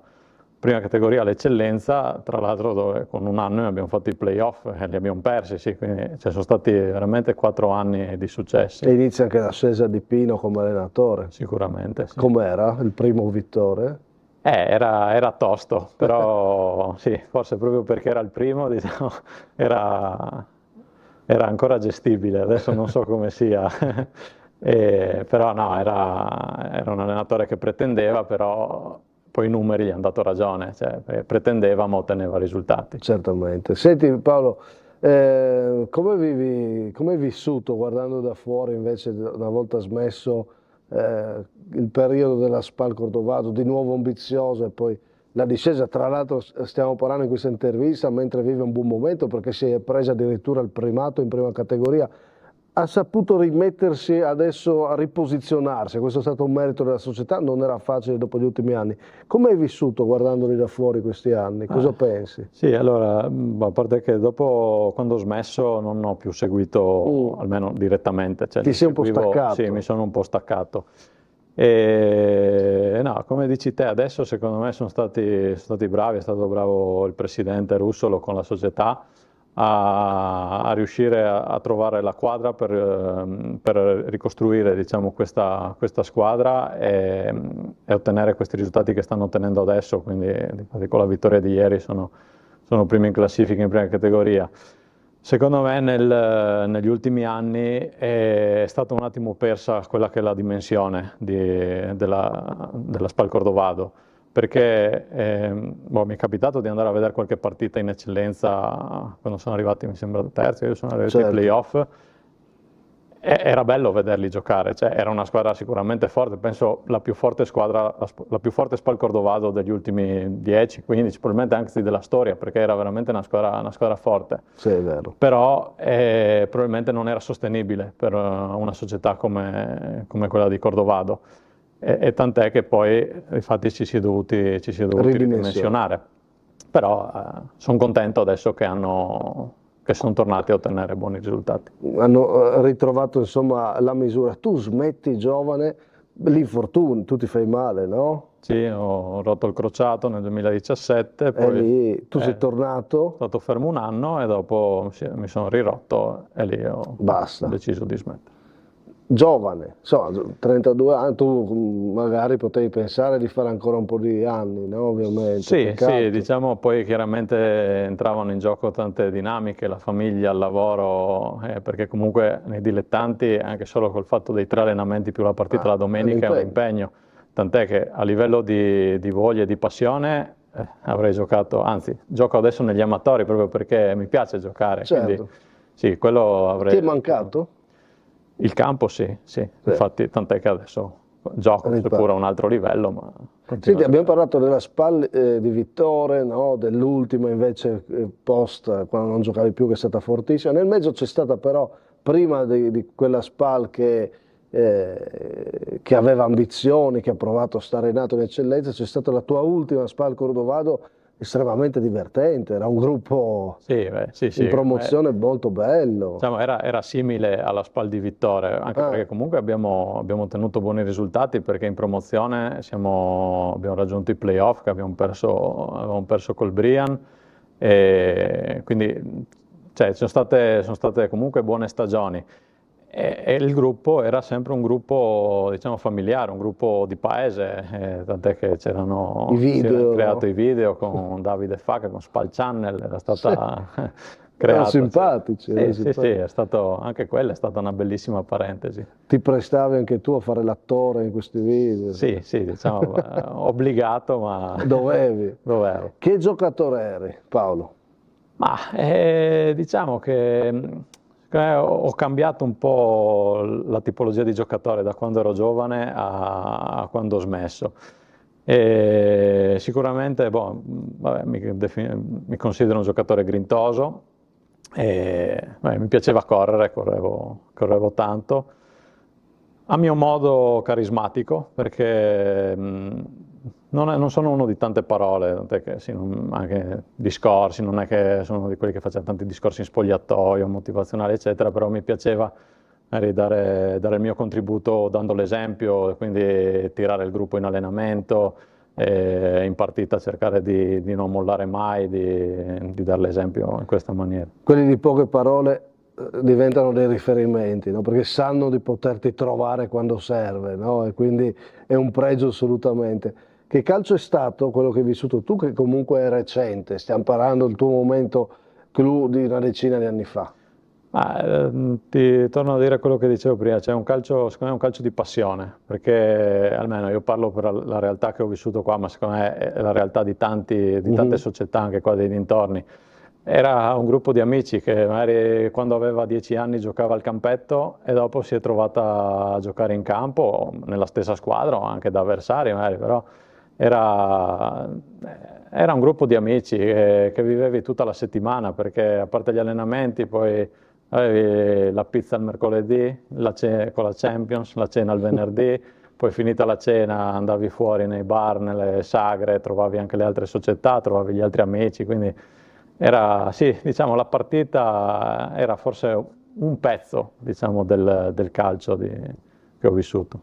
prima categoria all'eccellenza, tra l'altro dove con un anno abbiamo fatto i playoff e li abbiamo persi, sì, quindi sono stati veramente 4 anni di successi. E inizia anche l'ascesa di Pino come allenatore. Sicuramente, sì. Com'era il primo Vittore? Era tosto, però sì, forse proprio perché era il primo, diciamo, era ancora gestibile, adesso non so come sia. Però no, era un allenatore che pretendeva, però poi i numeri gli hanno dato ragione, cioè, pretendeva ma otteneva risultati. Certamente. Senti Paolo, come hai vissuto guardando da fuori invece, una volta smesso, il periodo della SPAL Cordovado, di nuovo ambizioso, e poi la discesa? Tra l'altro stiamo parlando in questa intervista mentre vive un buon momento, perché si è presa addirittura il primato in prima categoria. Ha saputo rimettersi adesso, a riposizionarsi, questo è stato un merito della società, non era facile dopo gli ultimi anni. Come hai vissuto guardandoli da fuori questi anni? Cosa pensi? Sì, allora, a parte che dopo, quando ho smesso, non ho più seguito, almeno direttamente. Cioè, ti sei un po' staccato? Sì, mi sono un po' staccato. E no, come dici te, adesso secondo me sono stati bravi, è stato bravo il presidente Russolo con la società a riuscire a trovare la quadra per ricostruire, diciamo, questa squadra e ottenere questi risultati che stanno ottenendo adesso, quindi con la vittoria di ieri sono primi in classifica in prima categoria. Secondo me negli ultimi anni è stata un attimo persa quella che è la dimensione della SPAL Cordovado, perché mi è capitato di andare a vedere qualche partita in eccellenza quando sono arrivati, mi sembra, terzi, io sono arrivato ai playoff. Era bello vederli giocare, cioè, era una squadra sicuramente forte, penso la più forte squadra, la più forte SPAL Cordovado degli ultimi 10, 15, probabilmente anche della storia, perché era veramente una squadra forte. Sì, è vero. Però probabilmente non era sostenibile per una società come quella di Cordovado, e tant'è che poi infatti ci si è dovuti ridimensionare. Però sono contento adesso che hanno sono tornati a ottenere buoni risultati. Hanno ritrovato insomma la misura. Tu smetti giovane, l'infortunio, tu ti fai male, no? Sì, ho rotto il crociato nel 2017, poi lì tu sei tornato? Sono stato fermo un anno e dopo mi sono rirotto e lì ho deciso di smettere. Giovane, insomma, 32 anni, tu magari potevi pensare di fare ancora un po' di anni, no? Ovviamente. Sì, diciamo poi chiaramente entravano in gioco tante dinamiche, la famiglia, il lavoro, perché comunque nei dilettanti anche solo col fatto dei 3 allenamenti più la partita la domenica è un impegno, tant'è che a livello di voglia e di passione avrei giocato, anzi gioco adesso negli amatori proprio perché mi piace giocare, quindi sì, quello avrei... Ti è mancato? Il campo sì, infatti tant'è che adesso gioco, seppur a un altro livello, ma... Senti, abbiamo parlato della SPAL di Vittore, no? Dell'ultima invece post, quando non giocavi più, che è stata fortissima. Nel mezzo c'è stata però, prima di quella SPAL che aveva ambizioni, che ha provato a stare in alto in eccellenza, c'è stata la tua ultima SPAL Cordovado, estremamente divertente, era un gruppo in promozione molto bello. Diciamo, era simile alla SPAL di Vittore, anche perché comunque abbiamo ottenuto buoni risultati, perché in promozione abbiamo raggiunto i playoff, che avevamo perso col Brian, e quindi sono state comunque buone stagioni. E il gruppo era sempre un gruppo, diciamo, familiare, un gruppo di paese, tant'è che c'erano creato i video con Davide Facca, con Spal Channel, era stata creata. Erano simpatici. Sì, è stato, anche quella è stata una bellissima parentesi. Ti prestavi anche tu a fare l'attore in questi video? Sì, diciamo, obbligato, ma... Dovevo. Che giocatore eri, Paolo? Ma diciamo che... ho cambiato un po' la tipologia di giocatore da quando ero giovane a quando ho smesso. E sicuramente mi considero un giocatore grintoso, mi piaceva correre, correvo tanto. A mio modo carismatico, perché non sono uno di tante parole, tant'è che anche discorsi, non è che sono uno di quelli che faceva tanti discorsi in spogliatoio, motivazionali, eccetera, però mi piaceva dare il mio contributo dando l'esempio, quindi tirare il gruppo in allenamento, in partita cercare di non mollare mai, di dare l'esempio in questa maniera. Quelli di poche parole diventano dei riferimenti, no? Perché sanno di poterti trovare quando serve, no? E quindi è un pregio assolutamente. Che calcio è stato quello che hai vissuto tu, che comunque è recente? Stiamo parlando del tuo momento clou di una decina di anni fa. Ti torno a dire quello che dicevo prima, secondo me è un calcio di passione, perché almeno io parlo per la realtà che ho vissuto qua, ma secondo me è la realtà di tante società anche qua dei dintorni. Era un gruppo di amici che magari quando aveva 10 anni giocava al campetto e dopo si è trovata a giocare in campo, nella stessa squadra o anche da avversari magari, però era un gruppo di amici che vivevi tutta la settimana, perché a parte gli allenamenti poi avevi la pizza il mercoledì, con la Champions, la cena il venerdì, poi finita la cena andavi fuori nei bar, nelle sagre, trovavi anche le altre società, trovavi gli altri amici, quindi diciamo, la partita era forse un pezzo, diciamo, del calcio che ho vissuto.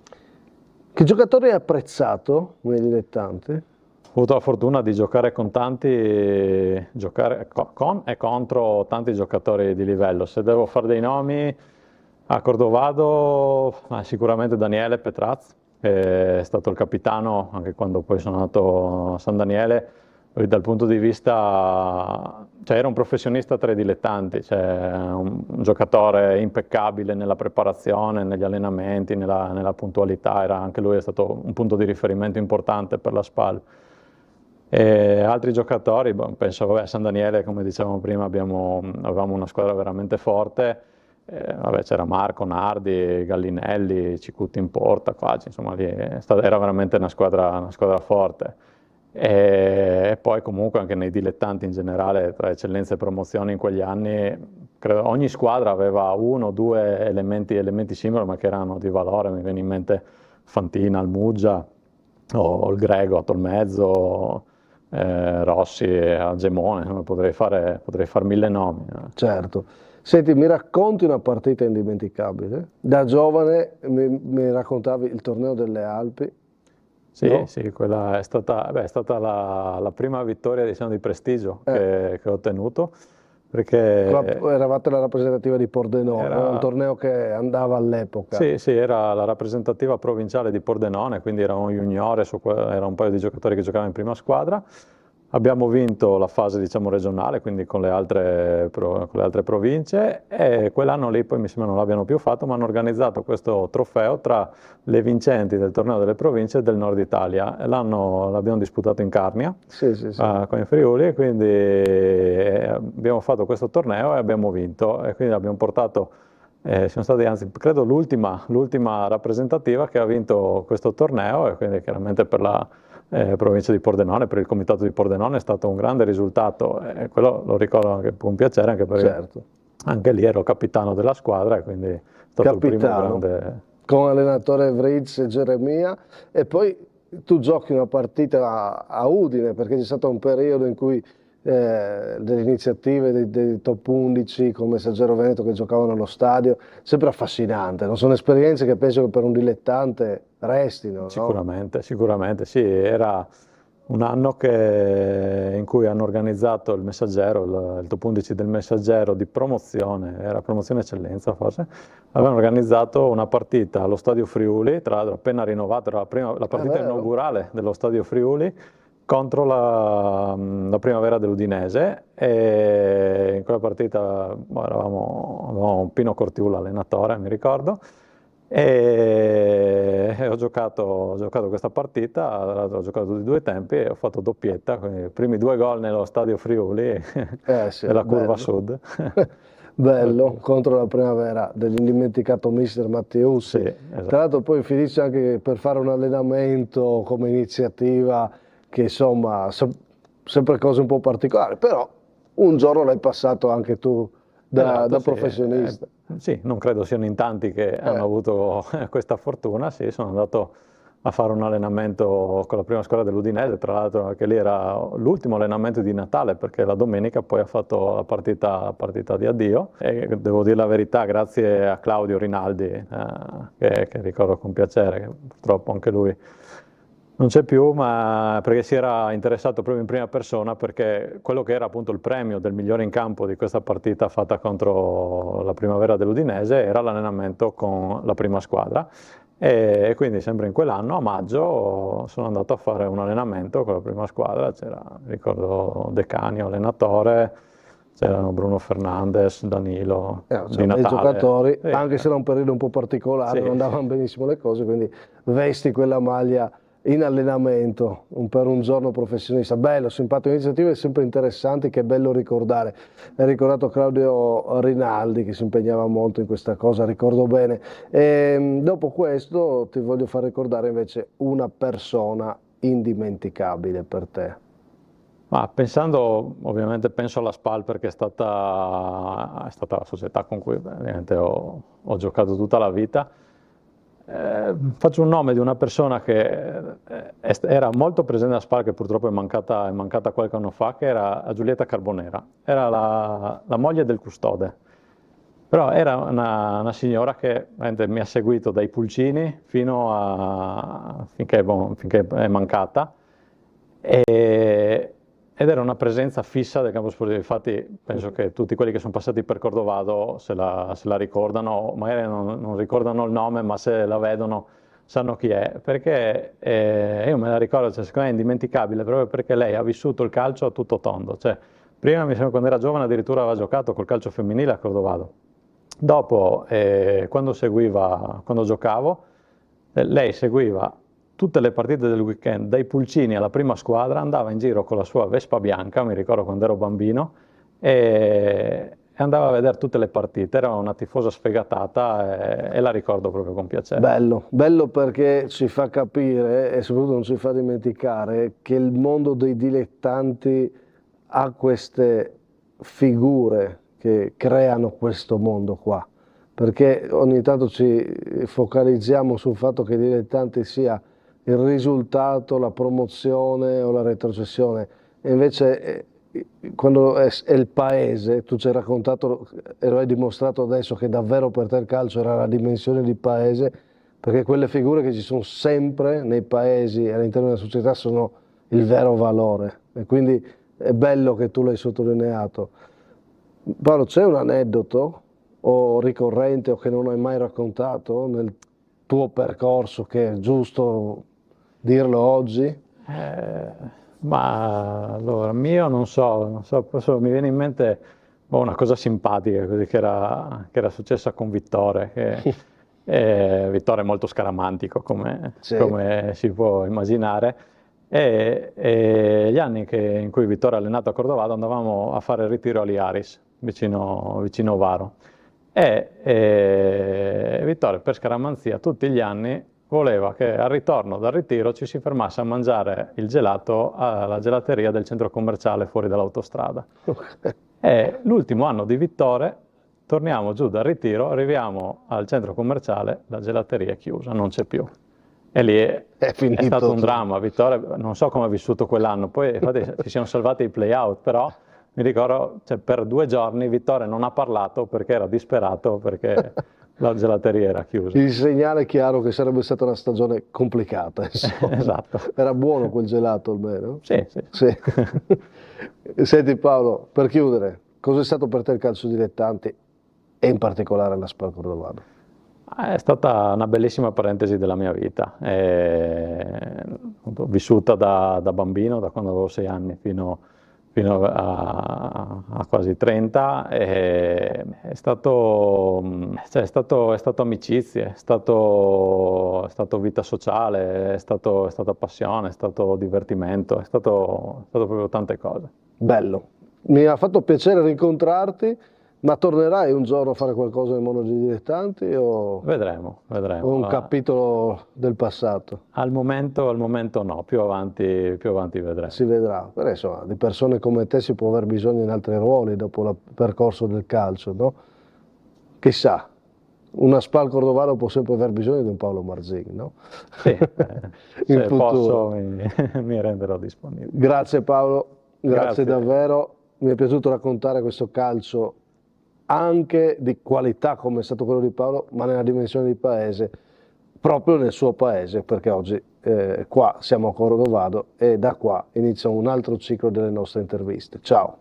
Che giocatori hai apprezzato nei dilettanti? Ho avuto la fortuna di giocare con con e contro tanti giocatori di livello. Se devo fare dei nomi, a Cordovado sicuramente Daniele Petraz, che è stato il capitano anche quando poi sono andato a San Daniele. Lui dal punto di vista, era un professionista tra i dilettanti, un giocatore impeccabile nella preparazione, negli allenamenti, nella puntualità, anche lui è stato un punto di riferimento importante per la SPAL. E altri giocatori, penso a San Daniele, come dicevamo prima, avevamo una squadra veramente forte, c'era Marco, Nardi, Gallinelli, Cicutti in porta, qua, insomma, era veramente una squadra forte. E poi comunque anche nei dilettanti in generale, tra eccellenze e promozioni in quegli anni, credo ogni squadra aveva 1 o 2 elementi simbolo, ma che erano di valore. Mi viene in mente Fantina, Almuggia, o il Grego a Tolmezzo, Rossi, Agemone, potrei far 1000 nomi. Certo. Senti, mi racconti una partita indimenticabile? Da giovane mi raccontavi il torneo delle Alpi. Sì, no? sì, quella è stata la prima vittoria, diciamo, di prestigio che ho ottenuto, perché Eravate la rappresentativa di Pordenone, era un torneo che andava all'epoca. Sì, sì, era la rappresentativa provinciale di Pordenone, quindi era un juniore, era un paio di giocatori che giocavano in prima squadra. Abbiamo vinto la fase, diciamo, regionale, quindi con le altre province, e quell'anno lì poi mi sembra non l'abbiano più fatto, ma hanno organizzato questo trofeo tra le vincenti del torneo delle province del nord Italia. L'abbiamo disputato in Carnia, con i Friuli, quindi abbiamo fatto questo torneo e abbiamo vinto, e quindi abbiamo portato... siamo stati, anzi, credo l'ultima rappresentativa che ha vinto questo torneo, e quindi chiaramente per la provincia di Pordenone, per il comitato di Pordenone è stato un grande risultato, e quello lo ricordo anche con piacere, anche perché anche lì ero capitano della squadra, e quindi è stato il primo grande... Con allenatore Vriz e Geremia, e poi tu giochi una partita a Udine, perché c'è stato un periodo in cui delle iniziative dei top 11 come Saggero Veneto che giocavano allo stadio, sempre affascinante, non sono esperienze che penso che per un dilettante restino. Sicuramente, sicuramente, sì, era un anno in cui hanno organizzato il Messaggero, il top 11 del Messaggero di promozione, era promozione eccellenza forse, avevano organizzato una partita allo Stadio Friuli, tra l'altro appena rinnovato, era la partita inaugurale dello Stadio Friuli, contro la Primavera dell'Udinese, e in quella partita avevamo Pino Cortiulo allenatore, mi ricordo, e ho giocato questa partita, ho giocato tutti i due tempi e ho fatto doppietta, quindi i primi 2 gol nello Stadio Friuli della curva sud. Bello, contro la Primavera dell'indimenticato mister Matteussi. Sì, esatto. Tra l'altro poi finisce anche per fare un allenamento come iniziativa, che insomma, sempre cose un po' particolari, però un giorno l'hai passato anche tu da professionista. Sì, non credo siano in tanti che hanno avuto questa fortuna, sì, sono andato a fare un allenamento con la prima squadra dell'Udinese, tra l'altro anche lì era l'ultimo allenamento di Natale, perché la domenica poi ha fatto la partita di addio, e devo dire la verità, grazie a Claudio Rinaldi, che ricordo con piacere, che purtroppo anche lui non c'è più, ma perché si era interessato proprio in prima persona, perché quello che era appunto il premio del migliore in campo di questa partita fatta contro la Primavera dell'Udinese era l'allenamento con la prima squadra, e quindi sempre in quell'anno, a maggio, sono andato a fare un allenamento con la prima squadra, c'era, ricordo, De Canio allenatore, c'erano Bruno Fernandes, Danilo, Di Natale. I giocatori, sì, anche se era un periodo un po' particolare, non andavano benissimo le cose, quindi vesti quella maglia in allenamento per un giorno professionista. Bello, simpatico, iniziative sempre interessanti, che è bello ricordare. Hai ricordato Claudio Rinaldi che si impegnava molto in questa cosa, ricordo bene. E dopo questo ti voglio far ricordare invece una persona indimenticabile per te. Ma pensando, ovviamente penso alla SPAL, perché è stata la società con cui ovviamente ho giocato tutta la vita. Faccio un nome di una persona che era molto presente a SPAL, che purtroppo è mancata qualche anno fa, che era Giulietta Carbonera, era la moglie del custode, però era una signora che mi ha seguito dai pulcini finché è mancata, ed era una presenza fissa del campo sportivo. Infatti penso che tutti quelli che sono passati per Cordovado se la ricordano, magari non ricordano il nome, ma se la vedono sanno chi è, perché io me la ricordo, cioè, secondo me è indimenticabile, proprio perché lei ha vissuto il calcio a tutto tondo. Cioè, prima, mi sembra, quando era giovane addirittura aveva giocato col calcio femminile a Cordovado. Dopo, quando giocavo, lei seguiva tutte le partite del weekend, dai pulcini alla prima squadra, andava in giro con la sua Vespa bianca, mi ricordo quando ero bambino, e andava a vedere tutte le partite, era una tifosa sfegatata, e la ricordo proprio con piacere. Bello perché ci fa capire, e soprattutto non ci fa dimenticare, che il mondo dei dilettanti ha queste figure che creano questo mondo qua, perché ogni tanto ci focalizziamo sul fatto che i dilettanti sia il risultato, la promozione o la retrocessione. e invece quando è il paese, tu ci hai raccontato e lo hai dimostrato adesso che davvero per te il calcio era la dimensione di paese, perché quelle figure che ci sono sempre nei paesi e all'interno della società sono il vero valore, e quindi è bello che tu l'hai sottolineato. Paolo, c'è un aneddoto o ricorrente o che non hai mai raccontato nel tuo percorso che è giusto dirlo oggi? Ma allora, mio non so, mi viene in mente una cosa simpatica così, che era successa con Vittore, Vittore è molto scaramantico come si può immaginare, e gli anni in cui Vittore è allenato a Cordovado andavamo a fare il ritiro a Liaris, vicino Varo, e Vittore per scaramanzia tutti gli anni voleva che al ritorno dal ritiro ci si fermasse a mangiare il gelato alla gelateria del centro commerciale fuori dall'autostrada. E l'ultimo anno di Vittore torniamo giù dal ritiro, arriviamo al centro commerciale, la gelateria è chiusa, non c'è più. E lì è stato un dramma. Vittore non so come ha vissuto quell'anno, poi infatti ci siamo salvati i play-out, però mi ricordo, per 2 giorni Vittore non ha parlato perché era disperato, perché la gelateria era chiusa. Il segnale chiaro che sarebbe stata una stagione complicata. Esatto. Era buono quel gelato almeno? Sì. Senti Paolo, per chiudere, cosa è stato per te il calcio dilettanti e in particolare la SPAL Cordovado? È stata una bellissima parentesi della mia vita, vissuta da bambino, da quando avevo 6 anni fino a quasi 30, è stato amicizie, è stato vita sociale, è stata passione, è stato divertimento, è stato proprio tante cose. Bello, mi ha fatto piacere rincontrarti, ma tornerai un giorno a fare qualcosa nel mondo dei dilettanti o... Vedremo. O un capitolo del passato? Al momento no, più avanti vedremo. Si vedrà, però insomma di persone come te si può aver bisogno in altri ruoli dopo il percorso del calcio, no? Chissà, una SPAL Cordovado può sempre aver bisogno di un Paolo Marzin, no? Sì, se posso mi renderò disponibile. Grazie Paolo, grazie davvero, mi è piaciuto raccontare questo calcio anche di qualità come è stato quello di Paolo, ma nella dimensione di paese, proprio nel suo paese, perché oggi qua siamo a Cordovado e da qua inizia un altro ciclo delle nostre interviste. Ciao!